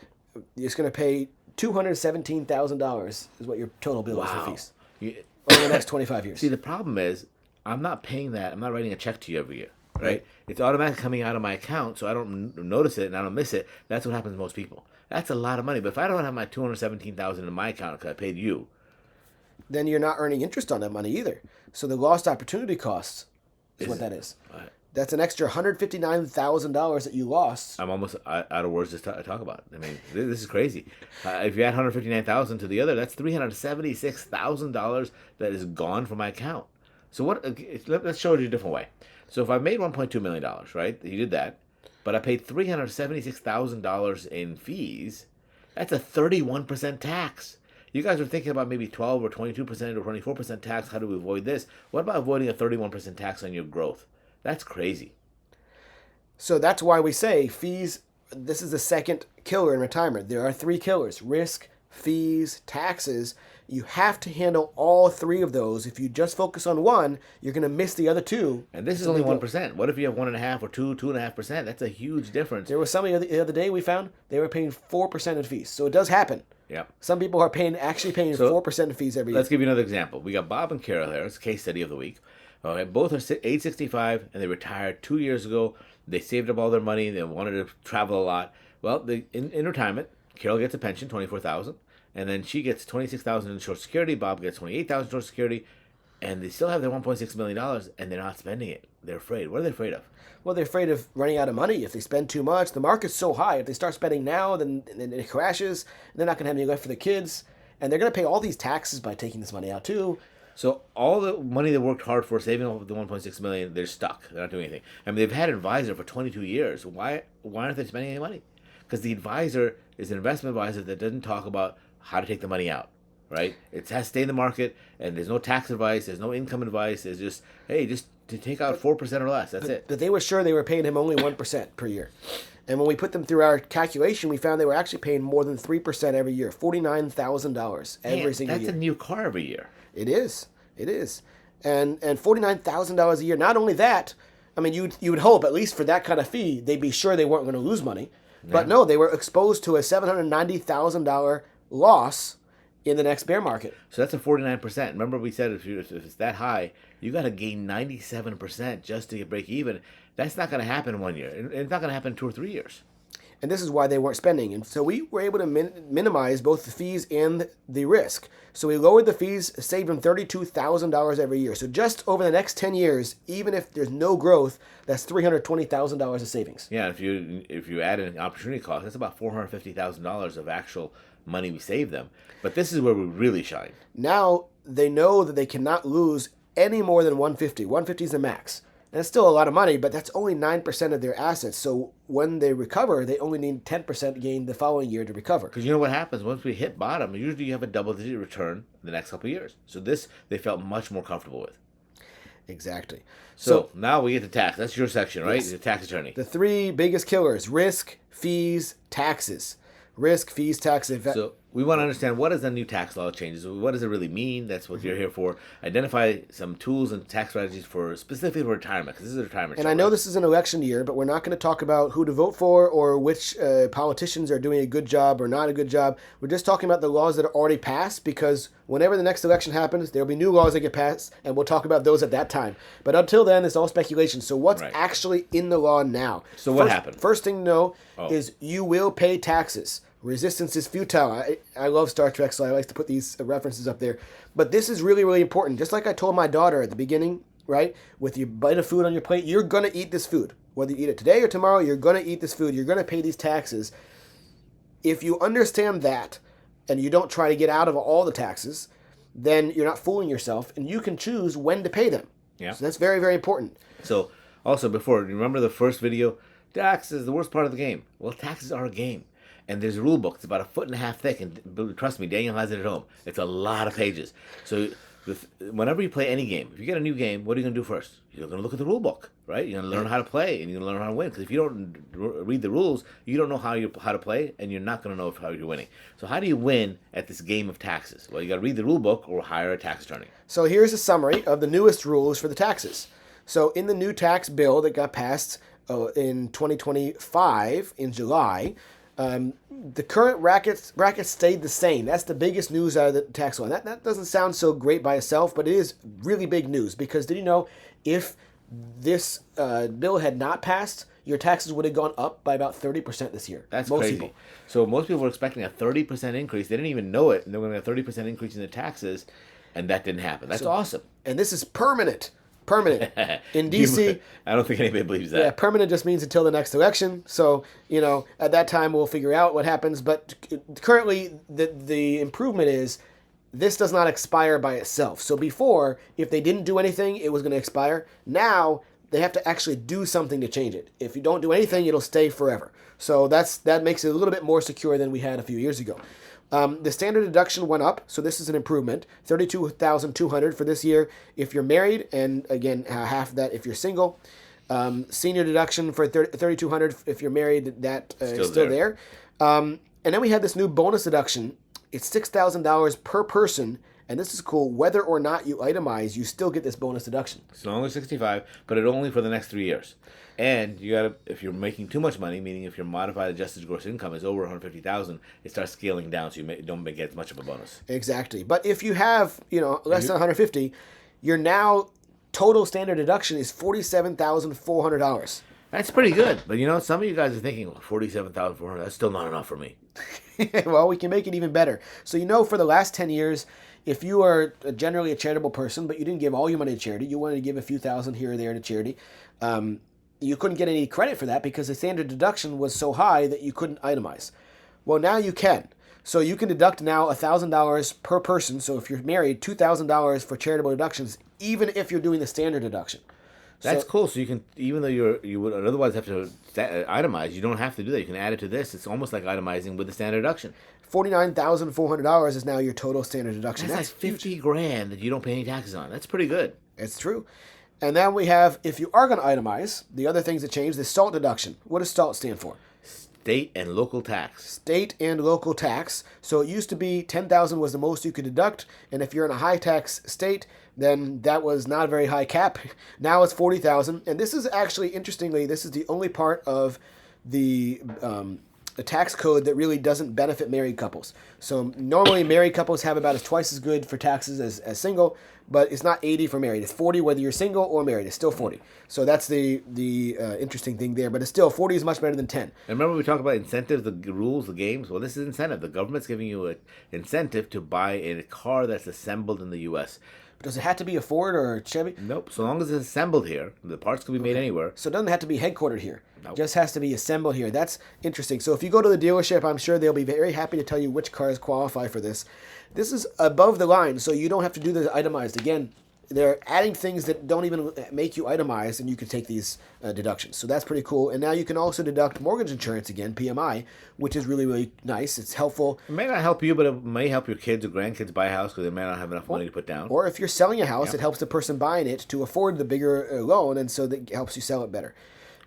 you're just going to pay $217,000 is what your total bill is for fees over the next 25 years. See, the problem is I'm not paying that. I'm not writing a check to you every year, right? It's automatically coming out of my account, so I don't notice it and I don't miss it. That's what happens to most people. That's a lot of money. But if I don't have my $217,000 in my account because I paid you, then you're not earning interest on that money either. So the lost opportunity cost is what that is. That's an extra $159,000 that you lost. I'm almost out of words to talk about. I mean, this is crazy. If you add 159,000 to the other, that's $376,000 that is gone from my account. So let's show it a different way. So if I made $1.2 million, right? You did that, but I paid $376,000 in fees. That's a 31% tax. You guys are thinking about maybe 12 or 22% or 24% tax. How do we avoid this? What about avoiding a 31% tax on your growth? That's crazy. So that's why we say fees, this is the second killer in retirement. There are three killers: risk, fees, taxes. You have to handle all three of those. If you just focus on one, you're going to miss the other two. And this is only 1%. What if you have 1.5% or 2.5%? That's a huge difference. There was somebody the other day we found, they were paying 4% in fees. So it does happen. Yep. Some people are actually paying 4% in fees every year. Let's give you another example. We got Bob and Carol here. It's a case study of the week. Both are age 65, and they retired 2 years ago. They saved up all their money. They wanted to travel a lot. Well, in retirement, Carol gets a pension, $24,000, and then she gets $26,000 in Social Security. Bob gets $28,000 in Social Security, and they still have their $1.6 million, and they're not spending it. They're afraid. What are they afraid of? Well, they're afraid of running out of money if they spend too much. The market's so high. If they start spending now, then it crashes. They're not going to have any left for the kids, and they're going to pay all these taxes by taking this money out too. So all the money they worked hard for, saving up the $1.6 million, they're stuck. They're not doing anything. I mean, they've had an advisor for 22 years. Why aren't they spending any money? Because the advisor is an investment advisor that doesn't talk about how to take the money out, right? It has to stay in the market, and there's no tax advice, there's no income advice. There's just, hey, just to take out 4% or less. That's it. But they were sure they were paying him only 1% per year. And when we put them through our calculation, we found they were actually paying more than 3% every year, $49,000 every single year. That's a new car every year. It is. It is. And $49,000 a year. Not only that, I mean, you would hope, at least for that kind of fee, they'd be sure they weren't going to lose money. Yeah. But no, they were exposed to a $790,000 loss in the next bear market. So that's a 49%. Remember we said if it's that high, you got to gain 97% just to break even. That's not going to happen in 1 year. It's not going to happen in 2 or 3 years. And this is why they weren't spending. And so we were able to minimize both the fees and the risk. So we lowered the fees, saved them $32,000 every year. So just over the next 10 years, even if there's no growth, that's $320,000 of savings. Yeah, if you add an opportunity cost, that's about $450,000 of actual money we save them. But this is where we really shine. Now they know that they cannot lose any more than 150. 150 is the max. And it's still a lot of money, but that's only 9% of their assets. So when they recover, they only need 10% gain the following year to recover. Because you know what happens? Once we hit bottom, usually you have a double-digit return the next couple of years. So this, they felt much more comfortable with. Exactly. So now we get to tax. That's your section, right? Yes. The tax attorney. The three biggest killers: risk, fees, taxes. Risk, fees, taxes. So we want to understand, what is the new tax law changes? What does it really mean? That's what you're here for. Identify some tools and tax strategies for specifically for retirement, because this is a retirement And show, I know right? this is an election year, but we're not going to talk about who to vote for or which politicians are doing a good job or not a good job. We're just talking about the laws that are already passed, because whenever the next election happens, there'll be new laws that get passed, and we'll talk about those at that time. But until then, it's all speculation. So what's actually in the law now? So what happened? First thing to know is you will pay taxes. Resistance is futile. I love Star Trek, so I like to put these references up there. But this is really, really important. Just like I told my daughter at the beginning, right? With your bite of food on your plate, you're going to eat this food. Whether you eat it today or tomorrow, you're going to eat this food. You're going to pay these taxes. If you understand that, and you don't try to get out of all the taxes, then you're not fooling yourself, and you can choose when to pay them. Yeah. So that's very, very important. So also, before, remember the first video? Taxes is the worst part of the game. Well, taxes are a game. And there's a rule book. It's about 1.5 feet thick. And trust me, Daniel has it at home. It's a lot of pages. So whenever you play any game, if you get a new game, what are you going to do first? You're going to look at the rule book, right? You're going to learn how to play, and you're going to learn how to win. Because if you don't read the rules, you don't know how to play, and you're not going to know how you're winning. So how do you win at this game of taxes? Well, you got to read the rule book or hire a tax attorney. So here's a summary of the newest rules for the taxes. So in the new tax bill that got passed in 2025 in July, the current brackets stayed the same. That's the biggest news out of the tax law. That doesn't sound so great by itself, but it is really big news, because did you know if this bill had not passed, your taxes would have gone up by about 30% this year? That's most crazy. people. So most people were expecting a 30% increase. They didn't even know it, and they were going to have a 30% increase in the taxes, and that didn't happen. That's awesome. And this is permanent. permanent. In DC, I don't think anybody believes yeah, that. permanent just means until the next election. So, at that time we'll figure out what happens. But currently, the improvement is this does not expire by itself. So before, if they didn't do anything, it was going to expire. Now they have to actually do something to change it. If you don't do anything, it'll stay forever. So that makes it a little bit more secure than we had a few years ago. The standard deduction went up, so this is an improvement. $32,200 for this year if you're married, and again, half of that if you're single. Senior deduction for $3,200 if you're married. That is still there. And then we had this new bonus deduction. It's $6,000 per person, and this is cool. Whether or not you itemize, you still get this bonus deduction. It's only 65, but it only for the next 3 years. And you gotta, if you're making too much money, meaning if your modified adjusted gross income is over 150,000, it starts scaling down, so you don't get as much of a bonus. Exactly. But if you have, less than 150, your now total standard deduction is $47,400. That's pretty good. But some of you guys are thinking, well, 47,400, that's still not enough for me. Well, we can make it even better. So, for the last 10 years, if you are generally a charitable person, but you didn't give all your money to charity, you wanted to give a few thousand here or there to charity, you couldn't get any credit for that because the standard deduction was so high that you couldn't itemize. Well, now you can. So you can deduct now $1,000 per person. So if you're married, $2,000 for charitable deductions, even if you're doing the standard deduction. That's cool. So you can, even though you would otherwise have to itemize, you don't have to do that. You can add it to this. It's almost like itemizing with the standard deduction. $49,400 is now your total standard deduction. That's like 50 grand that you don't pay any taxes on. That's pretty good. It's true. And then we have, if you are going to itemize, the other things that change, the SALT deduction. What does SALT stand for? State and local tax. State and local tax. So it used to be $10,000 was the most you could deduct, and if you're in a high tax state, then that was not a very high cap. Now it's $40,000, and this is actually, interestingly, this is the only part of the tax code that really doesn't benefit married couples. So normally married couples have about twice as good for taxes as single, but it's not 80 for married. It's 40 whether you're single or married. It's still 40. So that's the interesting thing there. But it's still 40 is much better than 10. And remember we talked about incentives, the rules, the games? Well, this is incentive. The government's giving you an incentive to buy a car that's assembled in the U.S. Does it have to be a Ford or a Chevy? Nope. So long as it's assembled here, the parts can be made anywhere. So it doesn't have to be headquartered here. Nope. It just has to be assembled here. That's interesting. So if you go to the dealership, I'm sure they'll be very happy to tell you which cars qualify for this. This is above the line, so you don't have to do the itemized. Again, they're adding things that don't even make you itemized, and you can take these deductions. So that's pretty cool. And now you can also deduct mortgage insurance again, PMI, which is really, really nice. It's helpful. It may not help you, but it may help your kids or grandkids buy a house because they may not have enough money to put down. Or if you're selling a house, it helps the person buying it to afford the bigger loan, and so that helps you sell it better.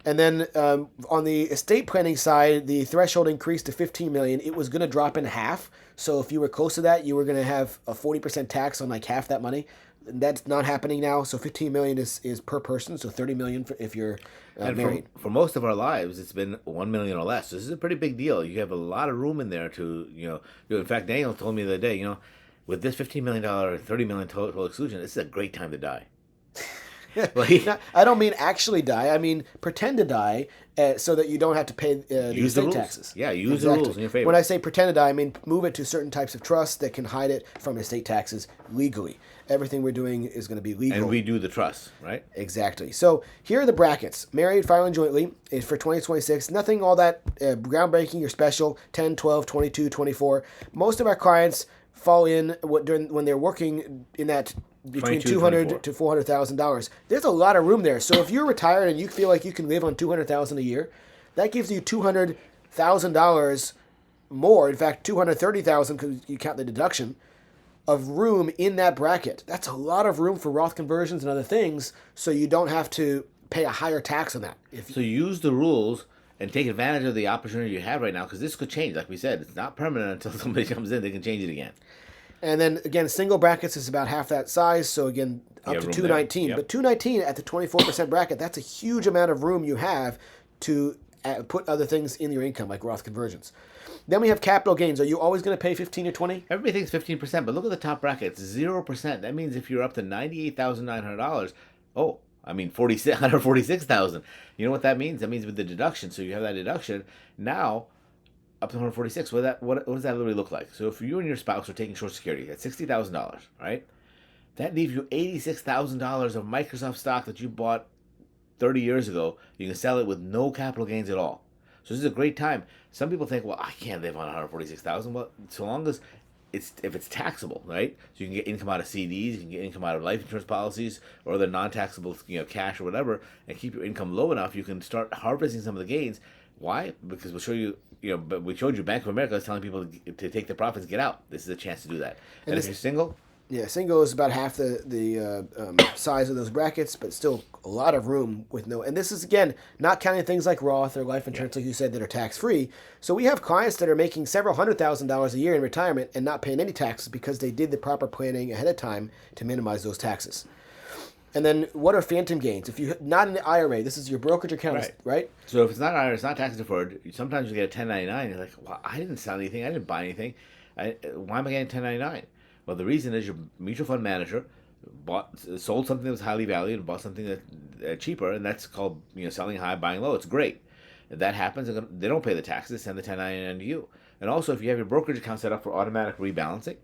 And then on the estate planning side, the threshold increased to $15 million. It was going to drop in half. So if you were close to that, you were going to have a 40% tax on like half that money. That's not happening now. So $15 million is per person. So $30 million if you're married. For most of our lives, it's been $1 million or less. So this is a pretty big deal. You have a lot of room in there to, in fact, Daniel told me the other day, with this $15 million, $30 million total exclusion, this is a great time to die. Now, I don't mean actually die. I mean pretend to die so that you don't have to pay the estate taxes. Yeah, use the rules in your favor. When I say pretend to die, I mean move it to certain types of trusts that can hide it from estate taxes legally. Everything we're doing is going to be legal. And we do the trust, right? Exactly. So here are the brackets. Married, filing jointly is for 2026. Nothing all that groundbreaking or special. 10, 12, 22, 24. Most of our clients fall in when they're working in that between $200,000 to $400,000. There's a lot of room there. So if you're retired and you feel like you can live on $200,000 a year, that gives you $200,000 more. In fact, $230,000 because you count the deduction of room in that bracket. That's a lot of room for Roth conversions and other things. So you don't have to pay a higher tax on that. So use the rules and take advantage of the opportunity you have right now because this could change. Like we said, it's not permanent until somebody comes in. They can change it again. And then again, single brackets is about half that size. So again, up to 219. Yep. But 219 at the 24% bracket, that's a huge amount of room you have to put other things in your income, like Roth conversions. Then we have capital gains. Are you always going to pay 15 or 20? Everybody thinks 15%, but look at the top bracket. It's 0%. That means if you're up to $98,900, $146,000. You know what that means? That means with the deduction. So you have that deduction now. Up to 146. What does that literally look like? So if you and your spouse are taking Social Security, that's $60,000, right? That leaves you $86,000 of Microsoft stock that you bought 30 years ago. You can sell it with no capital gains at all. So this is a great time. Some people think, well, I can't live on 146,000. Well, so long as if it's taxable, right? So you can get income out of CDs, you can get income out of life insurance policies or other non-taxable, cash or whatever, and keep your income low enough, you can start harvesting some of the gains. Why? Because we'll show you, but we showed you Bank of America is telling people to take the profits, get out. This is a chance to do that. And if you're single, yeah, single is about half the size of those brackets, but still a lot of room with no. And this is, again, not counting things like Roth or life insurance, like you said, that are tax-free. So we have clients that are making several $100,000 a year in retirement and not paying any taxes because they did the proper planning ahead of time to minimize those taxes. And then what are phantom gains? If you're not in the IRA, this is your brokerage account, right? So if it's not IRA, it's not tax deferred. Sometimes you get a 1099. You're like, well, I didn't sell anything. I didn't buy anything. Why am I getting 1099? Well, the reason is your mutual fund manager sold something that was highly valued and bought something that cheaper, and that's called selling high, buying low. It's great. If that happens, they don't pay the taxes. Send the 1099 to you. And also, if you have your brokerage account set up for automatic rebalancing,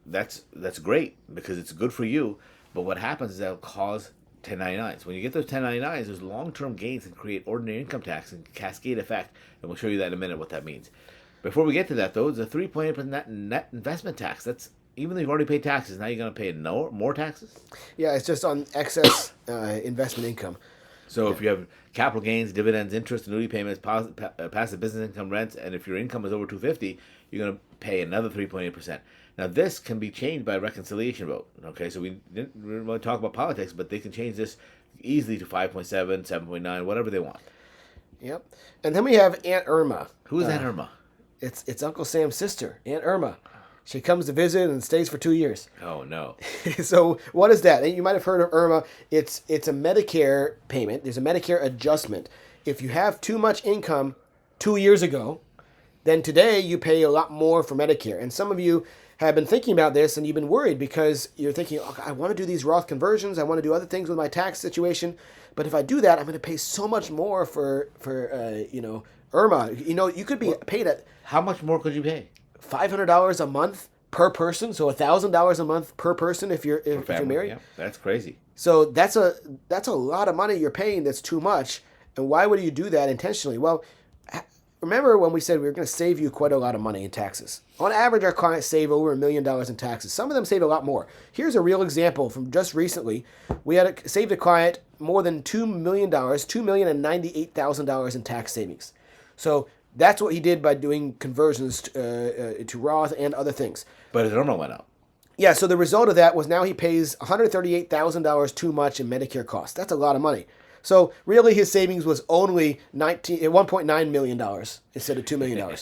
that's great because it's good for you. But what happens is that'll cause 1099s. When you get those 1099s, those long-term gains can create ordinary income tax and cascade effect, and we'll show you that in a minute what that means. Before we get to that, though, it's a 3.8% net investment tax. That's even though you've already paid taxes, now you're going to pay more taxes? Yeah, it's just on excess investment income. So if you have capital gains, dividends, interest, annuity payments, passive business income, rents, and if your income is over 250, you're going to pay another 3.8%. Now this can be changed by reconciliation vote. Okay, so we didn't really talk about politics, but they can change this easily to 5.7, 7.9, whatever they want. Yep. And then we have Aunt Irma. Who is Aunt Irma? It's Uncle Sam's sister, Aunt Irma. She comes to visit and stays for 2 years. Oh, no. So what is that? You might have heard of Irma. It's a Medicare payment. There's a Medicare adjustment. If you have too much income 2 years ago, then today you pay a lot more for Medicare. And some of you have been thinking about this and you've been worried because you're thinking, oh, I want to do these Roth conversions. I want to do other things with my tax situation. But if I do that, I'm going to pay so much more for Irma. You could be paid at... How much more could you pay? $500 a month per person, so $1,000 a month per person if you're married. Yeah, that's crazy. So that's a lot of money you're paying. That's too much. And why would you do that intentionally? Well, remember when we said we were going to save you quite a lot of money in taxes? On average, our clients save over $1 million in taxes. Some of them save a lot more. Here's a real example from just recently. We had saved a client more than $2 million, $2,098,000 in tax savings. So that's what he did by doing conversions to Roth and other things. But his Irma went up. Yeah, so the result of that was now he pays $138,000 too much in Medicare costs. That's a lot of money. So really his savings was only $1.9 million instead of $2 million.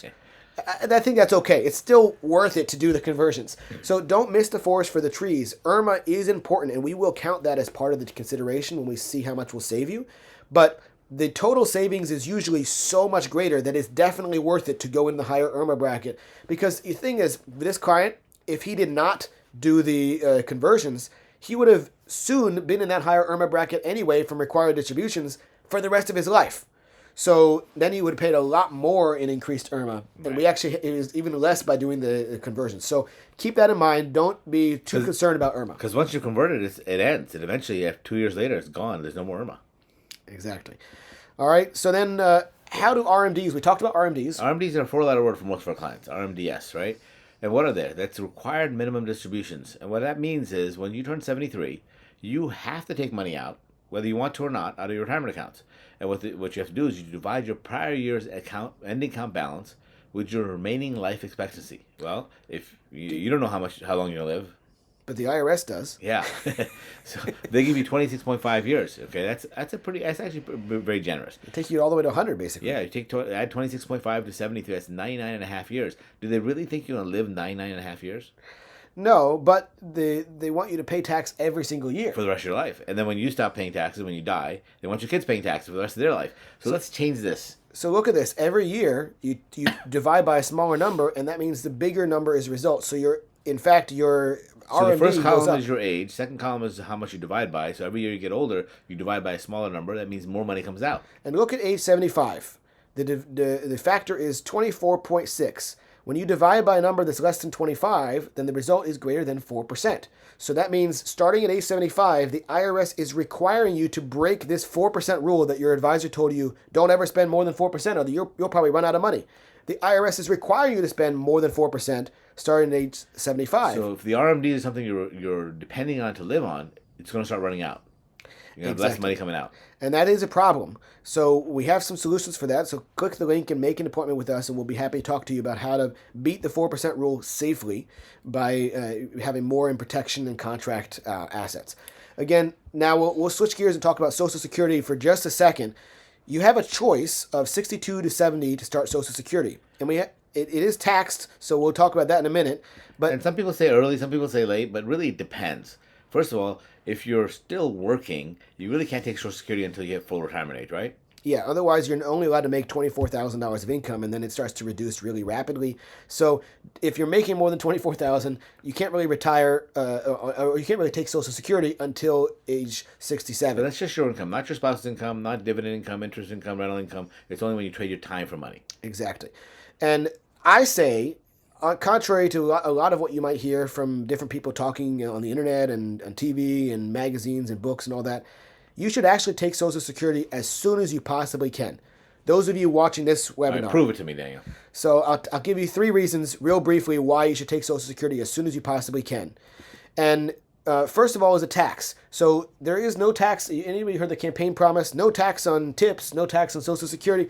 I think that's okay. It's still worth it to do the conversions. So don't miss the forest for the trees. Irma is important, and we will count that as part of the consideration when we see how much we'll save you. But the total savings is usually so much greater that it's definitely worth it to go in the higher Irma bracket. Because the thing is, this client, if he did not do the conversions, he would have soon been in that higher Irma bracket anyway from required distributions for the rest of his life. So then he would have paid a lot more in increased Irma. And it was even less by doing the conversions. So keep that in mind. Don't be too concerned about Irma. Because once you convert it, it ends. And eventually, 2 years later, it's gone. There's no more Irma. Exactly. All right. So then how do RMDs? We talked about RMDs. RMDs are a four-letter word for most of our clients. RMDs, right? And what are they? That's required minimum distributions. And what that means is when you turn 73, you have to take money out, whether you want to or not, out of your retirement accounts. And what you have to do is you divide your prior year's ending account balance with your remaining life expectancy. Well, if you don't know how long you'll live. But the IRS does. Yeah. So they give you 26.5 years. Okay, that's actually very generous. It takes you all the way to 100, basically. Yeah, you add 26.5 to 73, that's 99 and a half years. Do they really think you're going to live 99 and a half years? No, but they want you to pay tax every single year. For the rest of your life. And then when you stop paying taxes, when you die, they want your kids paying taxes for the rest of their life. So let's change this. So look at this. Every year, you divide by a smaller number, and that means the bigger number is result. So your So the first column is your age. Second column is how much you divide by. So every year you get older, you divide by a smaller number. That means more money comes out. And look at age 75. The factor is 24.6. When you divide by a number that's less than 25, then the result is greater than 4%. So that means starting at age 75, the IRS is requiring you to break this 4% rule that your advisor told you, don't ever spend more than 4% or you'll probably run out of money. The IRS is requiring you to spend more than 4% starting at age 75. So if the RMD is something you're depending on to live on, it's going to start running out. You're going to have less money coming out. And that is a problem. So we have some solutions for that. So click the link and make an appointment with us, and we'll be happy to talk to you about how to beat the 4% rule safely by having more in protection and contract assets. Again, now we'll switch gears and talk about Social Security for just a second. You have a choice of 62 to 70 to start Social Security. And it is taxed, so we'll talk about that in a minute. And some people say early, some people say late, but really it depends. First of all, if you're still working, you really can't take Social Security until you hit full retirement age, right? Yeah, otherwise you're only allowed to make $24,000 of income, and then it starts to reduce really rapidly. So if you're making more than $24,000, you can't really retire, or you can't really take Social Security until age 67. But that's just your income, not your spouse's income, not dividend income, interest income, rental income. It's only when you trade your time for money. Exactly. And I say, contrary to a lot of what you might hear from different people talking on the internet and on TV and magazines and books and all that, you should actually take Social Security as soon as you possibly can. Those of you watching this webinar. All right, prove it to me, Daniel. So I'll give you 3 reasons real briefly why you should take Social Security as soon as you possibly can. And first of all is a tax. So there is no tax. Anybody heard the campaign promise? No tax on tips, no tax on Social Security.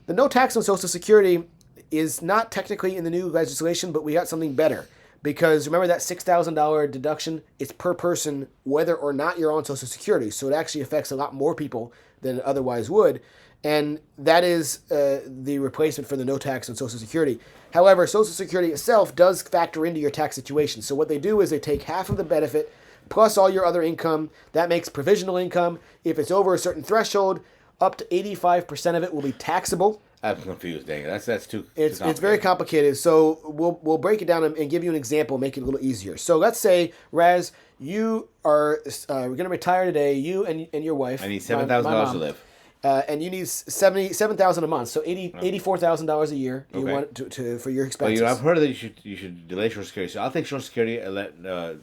The no tax on Social Security is not technically in the new legislation, but we got something better. Because remember that $6,000 deduction? It's per person whether or not you're on Social Security. So it actually affects a lot more people than it otherwise would. And that is the replacement for the no tax on Social Security. However, Social Security itself does factor into your tax situation. So what they do is they take half of the benefit plus all your other income. That makes provisional income. If it's over a certain threshold, up to 85% of it will be taxable. I'm confused, Daniel. That's too It's very complicated. So we'll break it down and give you an example, make it a little easier. So let's say, Raz, you are we're going to retire today. You and your wife. I need $7,000 to live. And you need $77,000 a month, so $84,000 a year. You want to for your expenses. Well, I've heard that you should delay Social Security. So I'll take Social Security and let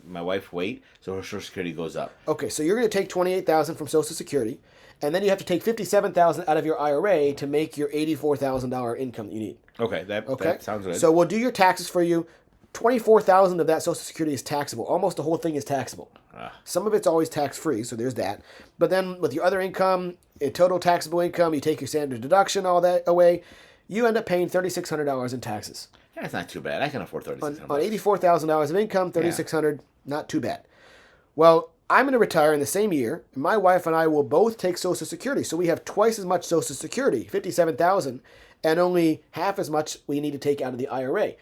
my wife wait, so her Social Security goes up. Okay, so you're going to take $28,000 from Social Security, and then you have to take $57,000 out of your IRA to make your $84,000 income that you need. Okay, that sounds good. So we'll do your taxes for you. $24,000 of that Social Security is taxable. Almost the whole thing is taxable. Some of it's always tax-free, so there's that. But then with your other income, total taxable income, you take your standard deduction, all that away, you end up paying $3,600 in taxes. That's not too bad. I can afford $3,600. On $84,000 of income, $3,600, not too bad. Well, I'm going to retire in the same year. My wife and I will both take Social Security, so we have twice as much Social Security, $57,000, and only half as much we need to take out of the IRA.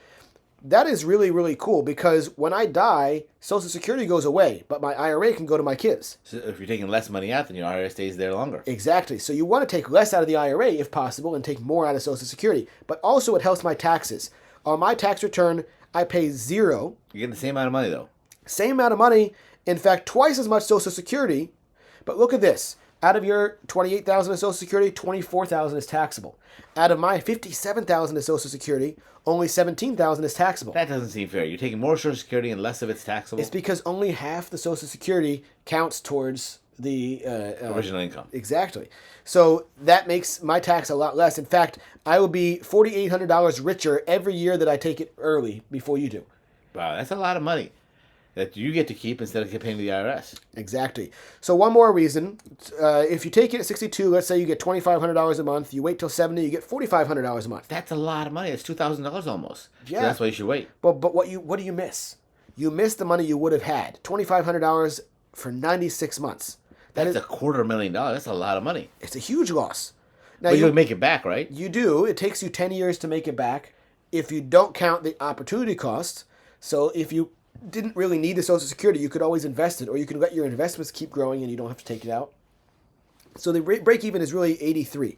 That is really, really cool because when I die, Social Security goes away, but my IRA can go to my kids. So if you're taking less money out, then your IRA stays there longer. Exactly. So you want to take less out of the IRA if possible and take more out of Social Security. But also it helps my taxes. On my tax return, I pay $0. You get the same amount of money, though. Same amount of money. In fact, twice as much Social Security. But look at this. Out of your $28,000 of Social Security, $24,000 is taxable. Out of my $57,000 of Social Security, only $17,000 is taxable. That doesn't seem fair. You're taking more Social Security and less of it's taxable. It's because only half the Social Security counts towards the original income. Exactly. So that makes my tax a lot less. In fact, I will be $4,800 richer every year that I take it early before you do. Wow, that's a lot of money that you get to keep instead of paying the IRS. Exactly. So one more reason, if you take it at 62, let's say you get $2,500 a month, you wait till 70, you get $4,500 a month. That's a lot of money. It's $2,000 almost. Yeah. So that's why you should wait. But what do you miss? You miss the money you would have had. $2,500 for 96 months. That's $250,000. That's a lot of money. It's a huge loss. Now But you'll make it back, right? You do. It takes you 10 years to make it back if you don't count the opportunity cost. So if you didn't really need the Social Security, you could always invest it, or you could let your investments keep growing and you don't have to take it out. So the break even is really 83.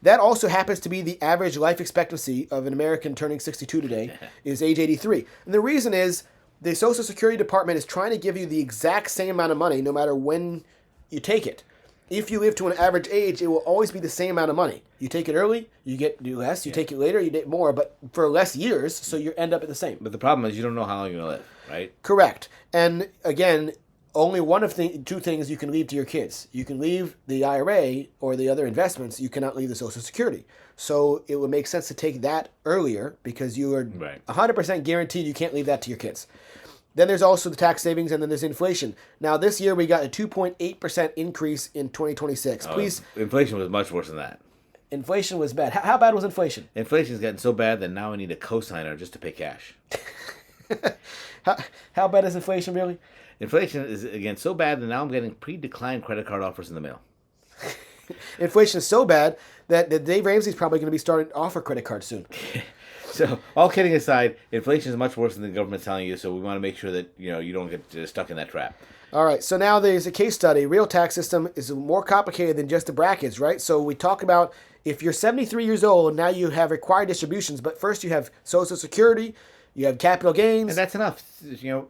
That also happens to be the average life expectancy of an American turning 62 today is age 83. And the reason is the Social Security Department is trying to give you the exact same amount of money no matter when you take it. if you live to an average age, it will always be the same amount of money. You take it early, you get less. You take it later, you get more, but for less years, so you end up at the same. But the problem is you don't know how long you're going to live, right? Correct. And again, only one of two things you can leave to your kids. You can leave the IRA or the other investments. You cannot leave the Social Security. So it would make sense to take that earlier because you are 100% guaranteed you can't leave that to your kids. Then there's also the tax savings, and then there's inflation. Now, this year we got a 2.8% increase in 2026. Please. Inflation was much worse than that. Inflation was bad. How bad was inflation? Inflation's gotten so bad that now I need a cosigner just to pay cash. How bad is inflation, really? Inflation is, again, so bad that now I'm getting pre-declined credit card offers in the mail. Inflation is so bad that Dave Ramsey's probably going to be starting to offer credit cards soon. So, all kidding aside, inflation is much worse than the government's telling you, so we want to make sure that you don't get stuck in that trap. All right, so now there's a case study. Real tax system is more complicated than just the brackets, right? So we talk about if you're 73 years old, now you have required distributions, but first you have Social Security, you have capital gains. And that's enough.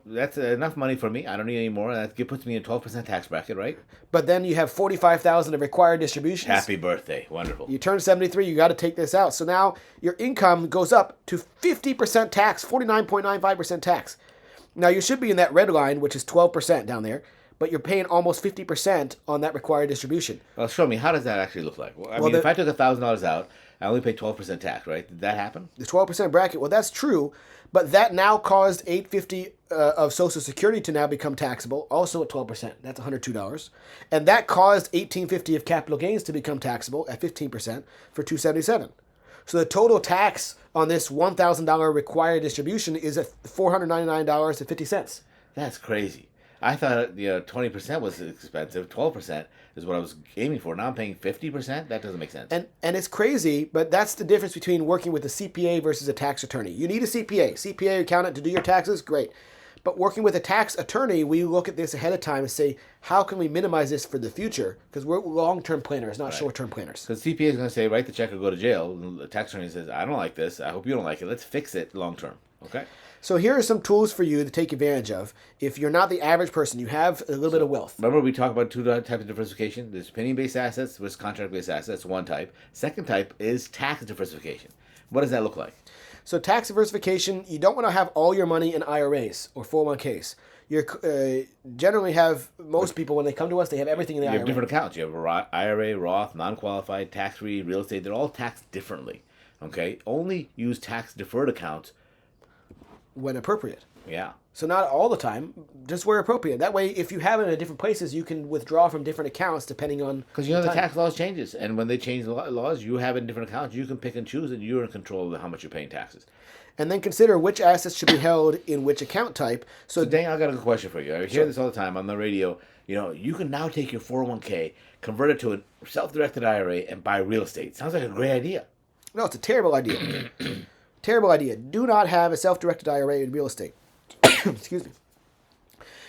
That's enough money for me. I don't need any more. That puts me in a 12% tax bracket, right? But then you have 45,000 of required distributions. Happy birthday. Wonderful. You turn 73, you got to take this out. So now your income goes up to 50% tax, 49.95% tax. Now you should be in that red line, which is 12% down there, but you're paying almost 50% on that required distribution. Well, show me, how does that actually look like? Well, if I took $1,000 out, I only pay 12% tax, right? Did that happen? The 12% bracket, well, that's true, but that now caused $850 of Social Security to now become taxable, also at 12%. That's $102. And that caused $1,850 of capital gains to become taxable at 15% for $277. So the total tax on this $1,000 required distribution is at $499.50. That's crazy. I thought 20% was expensive. 12% is what I was aiming for. Now I'm paying 50%. That doesn't make sense. And it's crazy, but that's the difference between working with a CPA versus a tax attorney. You need a CPA accountant to do your taxes, great. But working with a tax attorney, we look at this ahead of time and say, how can we minimize this for the future? Because we're long-term planners, not short-term planners. Because CPA is going to say, write the check or go to jail. And the tax attorney says, I don't like this. I hope you don't like it. Let's fix it long-term. Okay? So here are some tools for you to take advantage of. If you're not the average person, you have a little bit of wealth. Remember we talked about two types of diversification? There's opinion-based assets versus contract-based assets, one type. Second type is tax diversification. What does that look like? So tax diversification, you don't want to have all your money in IRAs or 401ks. You generally have, most people, when they come to us, they have everything in the IRA. You have different accounts. You have IRA, Roth, non-qualified, tax-free, real estate. They're all taxed differently. Okay? Only use tax-deferred accounts when appropriate. Yeah. So not all the time, just where appropriate. That way, if you have it in different places, you can withdraw from different accounts depending on. Because the tax laws changes, and when they change the laws, you have it in different accounts. You can pick and choose, and you're in control of how much you're paying taxes. And then consider which assets should be held in which account type. So Daniel, I got a good question for you. I hear this all the time on the radio. You can now take your 401k, convert it to a self-directed IRA, and buy real estate. Sounds like a great idea. No, it's a terrible idea. Terrible idea. Do not have a self-directed IRA in real estate. Excuse me.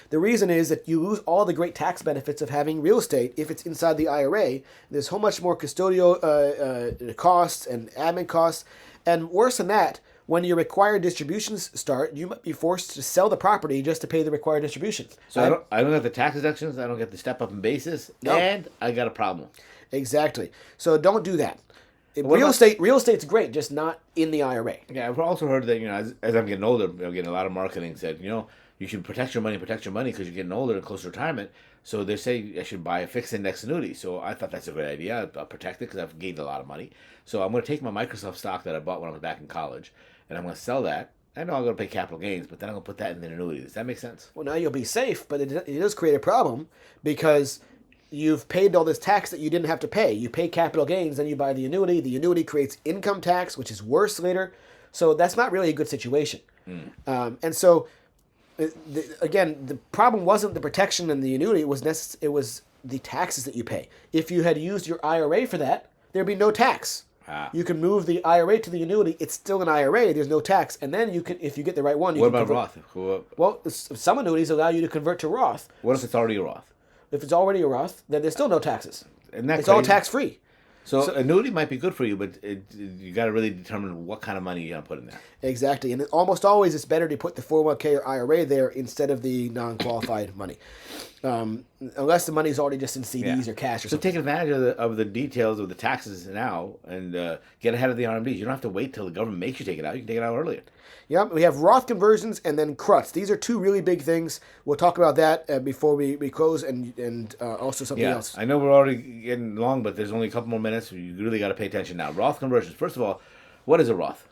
The reason is that you lose all the great tax benefits of having real estate if it's inside the IRA. There's so much more custodial costs and admin costs. And worse than that, when your required distributions start, you might be forced to sell the property just to pay the required distributions. So I don't get the tax deductions, I don't get the step up in basis, and I got a problem. Exactly. So don't do that. Real estate's great, just not in the IRA. Yeah, I've also heard that as I'm getting older, I'm getting a lot of marketing said you should protect your money because you're getting older and close to retirement. So they say I should buy a fixed index annuity. So I thought that's a great idea. I'll protect it because I've gained a lot of money. So I'm going to take my Microsoft stock that I bought when I was back in college, and I'm going to sell that. I know I'm going to pay capital gains, but then I'm going to put that in an annuity. Does that make sense? Well, now you'll be safe, but it does create a problem because you've paid all this tax that you didn't have to pay. You pay capital gains, then you buy the annuity. The annuity creates income tax, which is worse later. So that's not really a good situation. And so, again, the problem wasn't the protection and the annuity. It was the taxes that you pay. If you had used your IRA for that, there'd be no tax. You can move the IRA to the annuity. It's still an IRA. There's no tax. And then you can, if you get the right one, you what can about convert. Well, some annuities allow you to convert to Roth. What if it's already a Roth? If it's already a Roth, then there's still no taxes. It's all tax-free. So annuity might be good for you, but you got to really determine what kind of money you're going to put in there. Exactly. And almost always it's better to put the 401k or IRA there instead of the non-qualified money. unless the money's already just in CDs or cash or So something. take advantage of the details of the taxes now and get ahead of the RMDs. You don't have to wait till the government makes you take it out. You can take it out earlier. Yep, we have Roth conversions and then CRUTs. These are two really big things. We'll talk about that before we close, and also something else. I know we're already getting long, but there's only a couple more minutes. You really got to pay attention now. Roth conversions. First of all, what is a Roth?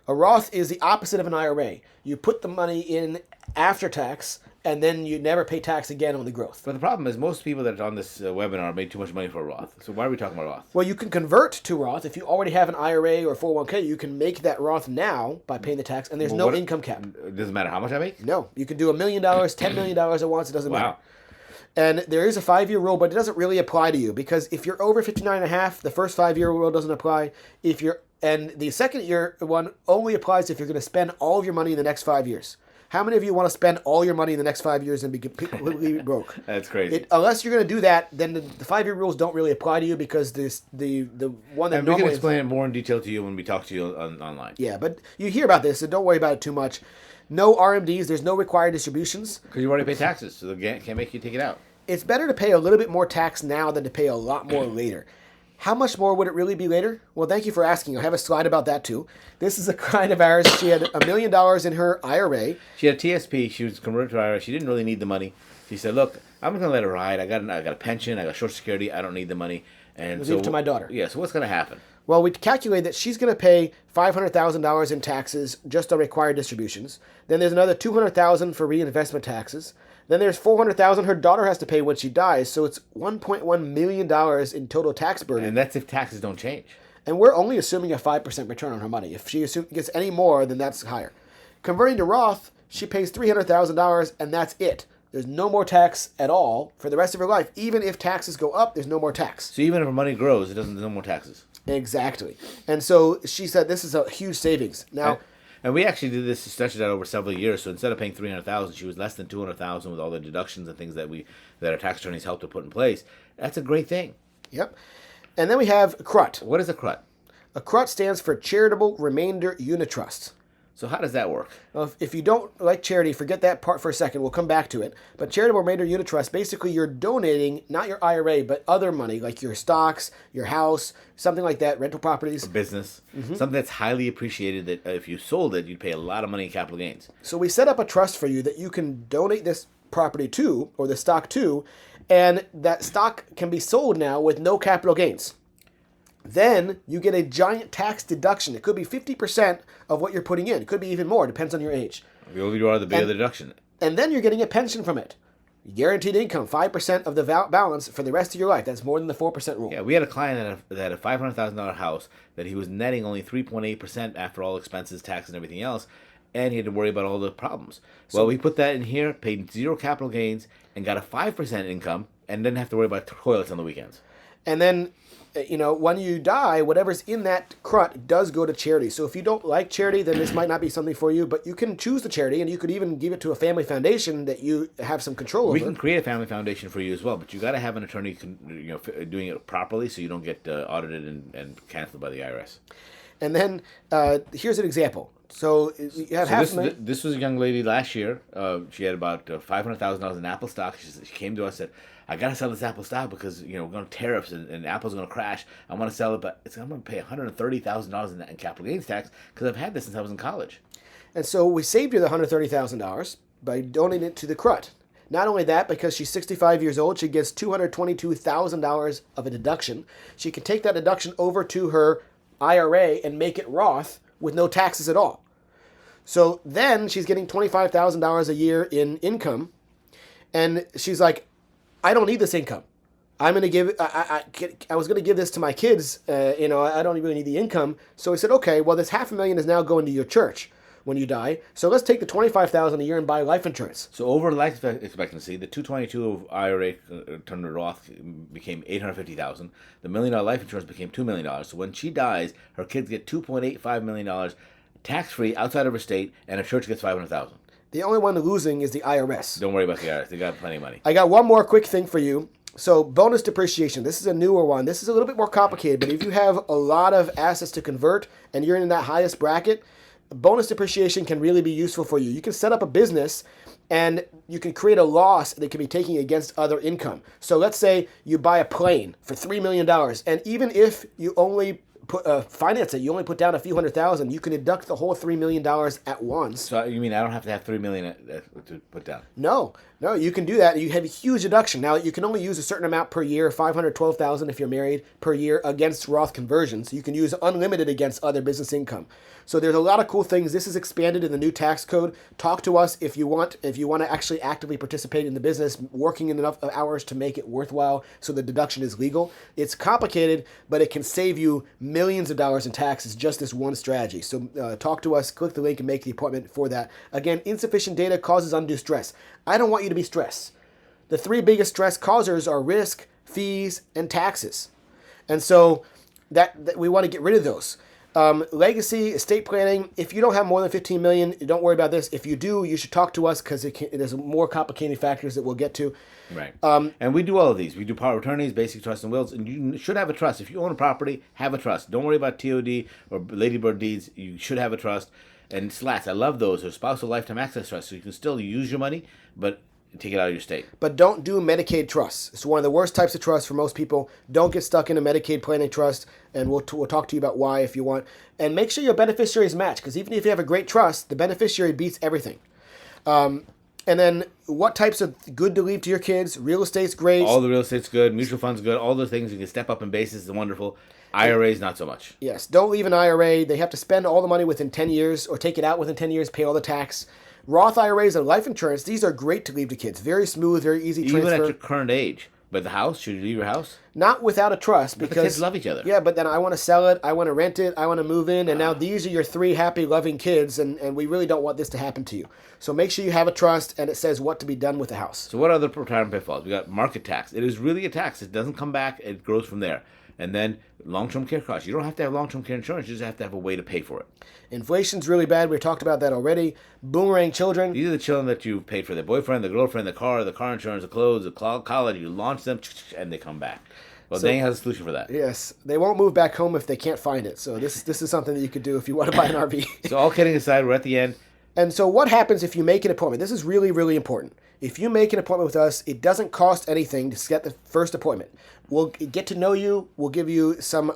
A Roth is the opposite of an IRA. You put the money in after tax, and then you never pay tax again on the growth. But the problem is most people that are on this webinar made too much money for a Roth. So why are we talking about Roth? Well, you can convert to Roth. If you already have an IRA or 401k, you can make that Roth now by paying the tax, and there's no income cap. It doesn't matter how much I make? No, you can do $1 million, $10 million at once. It doesn't matter. Wow. And there is a 5-year rule, but it doesn't really apply to you because if you're over 59 and a half, the first 5-year rule doesn't apply. And the second year one only applies if you're going to spend all of your money in the next 5 years. How many of you want to spend all your money in the next 5 years and be completely broke? That's crazy. Unless you're going to do that, then the 5-year rules don't really apply to you because the one that And we can normally explain it more in detail to you when we talk to you online. Yeah, but you hear about this, so don't worry about it too much. No RMDs, there's no required distributions. Because you already pay taxes, so they can't make you take it out. It's better to pay a little bit more tax now than to pay a lot more later. How much more would it really be later? Well, thank you for asking. I have a slide about that too. This is a client of ours. She had $1 million in her IRA. She had a TSP. She was converted to IRA. She didn't really need the money. She said, "Look, I'm going to let it ride. I got a pension. I got Social Security. I don't need the money." And Leave it to my daughter. Yeah. So what's going to happen? Well, we calculate that she's going to pay $500,000 in taxes just on required distributions. Then there's another $200,000 for reinvestment taxes. Then there's $400,000 her daughter has to pay when she dies. So it's $1.1 million in total tax burden. And that's if taxes don't change. And we're only assuming a 5% return on her money. If she gets any more, then that's higher. Converting to Roth, she pays $300,000, and that's it. There's no more tax at all for the rest of her life. Even if taxes go up, there's no more tax. So even if her money grows, there's no more taxes. Exactly. And so she said this is a huge savings. Now, and we actually did this, stretched it out over several years. So instead of paying $300,000, she was less than $200,000 with all the deductions and things that our tax attorneys helped to put in place. That's a great thing. Yep. And then we have CRUT. What is a CRUT? A CRUT stands for Charitable Remainder Unit Trust. So how does that work? Well, if you don't like charity, forget that part for a second. We'll come back to it. But Charitable Remainder Unit Trust, basically you're donating, not your IRA, but other money, like your stocks, your house, something like that, rental properties. A business. Something that's highly appreciated that if you sold it, you'd pay a lot of money in capital gains. So we set up a trust for you that you can donate this property to, or the stock to, and that stock can be sold now with no capital gains. Then you get a giant tax deduction. It could be 50% of what you're putting in. It could be even more. It depends on your age. The older you are, the bigger the deduction. And then you're getting a pension from it. Guaranteed income, 5% of the balance for the rest of your life. That's more than the 4% rule. Yeah, we had a client that had a $500,000 house that he was netting only 3.8% after all expenses, tax, and everything else, and he had to worry about all the problems. Well, we put that in here, paid zero capital gains, and got a 5% income, and didn't have to worry about toilets on the weekends. And then, when you die, whatever's in that CRUT does go to charity. So if you don't like charity, then this might not be something for you, but you can choose the charity, and you could even give it to a family foundation that you have some control over. We can create a family foundation for you as well, but you got to have an attorney doing it properly so you don't get audited and canceled by the IRS. And then here's an example. So you have This was a young lady last year. She had about $500,000 in Apple stock. She came to us and said, "I got to sell this Apple stock because we're going to tariffs and Apple's going to crash. I want to sell it, but I'm going to pay $130,000 in capital gains tax because I've had this since I was in college." And so we saved her the $130,000 by donating it to the CRUT. Not only that, because she's 65 years old, she gets $222,000 of a deduction. She can take that deduction over to her IRA and make it Roth with no taxes at all. So then she's getting $25,000 a year in income, and she's like, "I don't need this income. I'm going to give. I was going to give this to my kids. I don't really need the income." So we said, "Okay, well, this $500,000 is now going to your church when you die. So let's take the $25,000 a year and buy life insurance." So over life expectancy, the 222 of IRA turned to Roth became $850,000. The $1 million life insurance became $2 million. So when she dies, her kids get $2.85 million tax-free outside of her state, and her church gets $500,000. The only one losing is the IRS. Don't worry about the IRS. They got plenty of money. I got one more quick thing for you. So bonus depreciation. This is a newer one. This is a little bit more complicated, but if you have a lot of assets to convert and you're in that highest bracket, bonus depreciation can really be useful for you. You can set up a business and you can create a loss that can be taken against other income. So let's say you buy a plane for $3 million, and even if you only finance it, you only put down a few $100,000, you can deduct the whole $3 million at once. So you mean I don't have to have $3 million to put down? No, you can do that. You have a huge deduction. Now, you can only use a certain amount per year, $512,000 if you're married per year against Roth conversions. You can use unlimited against other business income. So there's a lot of cool things. This is expanded in the new tax code. Talk to us if you want to actually actively participate in the business, working in enough hours to make it worthwhile so the deduction is legal. It's complicated, but it can save you millions of dollars in taxes, just this one strategy. So talk to us, click the link and make the appointment for that. Again, insufficient data causes undue stress. I don't want you to be stressed. The three biggest stress causers are risk, fees, and taxes. And so that we want to get rid of those. Legacy, estate planning. If you don't have more than 15 million, don't worry about this. If you do, you should talk to us because there's more complicating factors that we'll get to. Right. And we do all of these. We do power of attorneys, basic trust and wills, and you should have a trust. If you own a property, have a trust. Don't worry about TOD or Ladybird deeds. You should have a trust. And SLATs, I love those. They're spousal lifetime access trusts, so you can still use your money, but take it out of your state. But don't do Medicaid trusts. It's one of the worst types of trusts for most people. Don't get stuck in a Medicaid planning trust, and we'll talk to you about why if you want. And make sure your beneficiaries match, because even if you have a great trust, the beneficiary beats everything. And then what types are good to leave to your kids? Real estate's great. All the real estate's good. Mutual funds good. All the things you can step up in basis is wonderful. IRAs, not so much. Yes. Don't leave an IRA. They have to spend all the money within 10 years or take it out within 10 years, pay all the tax. Roth IRAs and life insurance, these are great to leave to kids. Very smooth, very easy transfer. Even at your current age. But the house, should you leave your house? Not without a trust, because the kids love each other. Yeah, but then I want to sell it, I want to rent it, I want to move in, and now these are your three happy, loving kids, and we really don't want this to happen to you. So make sure you have a trust, and it says what to be done with the house. So what other retirement pitfalls? We got market tax. It is really a tax. It doesn't come back. It grows from there. And then long-term care costs. You don't have to have long-term care insurance. You just have to have a way to pay for it. Inflation's really bad. We talked about that already. Boomerang children. These are the children that you paid for: their boyfriend, the girlfriend, the car insurance, the clothes, the college. You launch them, and they come back. Well, Daniel has a solution for that. Yes. They won't move back home if they can't find it. So this is something that you could do if you want to buy an RV. So all kidding aside, we're at the end. And so what happens if you make an appointment? This is really, really important. If you make an appointment with us, it doesn't cost anything to get the first appointment. We'll get to know you. We'll give you some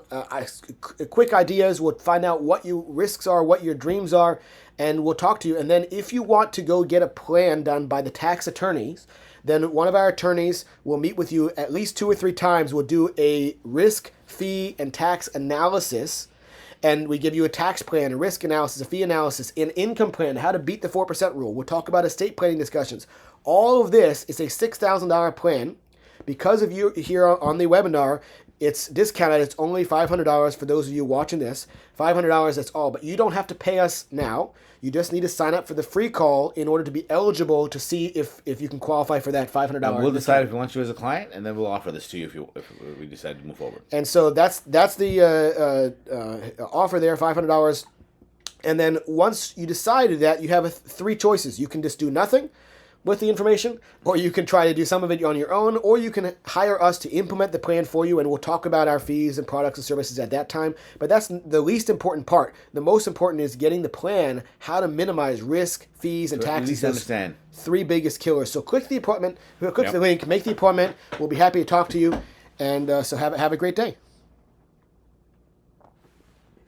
quick ideas. We'll find out what your risks are, what your dreams are, and we'll talk to you. And then if you want to go get a plan done by the tax attorneys, then one of our attorneys will meet with you at least 2 or 3 times. We'll do a risk, fee, and tax analysis. And we give you a tax plan, a risk analysis, a fee analysis, an income plan, how to beat the 4% rule. We'll talk about estate planning discussions. All of this is a $6,000 plan. Because of you here on the webinar, it's discounted. It's only $500 for those of you watching this. $500, that's all. But you don't have to pay us now. You just need to sign up for the free call in order to be eligible to see if you can qualify for that $500. And we'll decide if we want you as a client, and then we'll offer this to you if we decide to move forward. And so that's the offer there, $500. And then once you decide that, you have 3 choices. You can just do nothing with the information, or you can try to do some of it on your own, or you can hire us to implement the plan for you, and we'll talk about our fees and products and services at that time. But that's the least important part. The most important is getting the plan, how to minimize risk, fees, and taxes. At least understand. 3 biggest killers. So click the appointment, click the link, make the appointment. We'll be happy to talk to you, and so have a great day.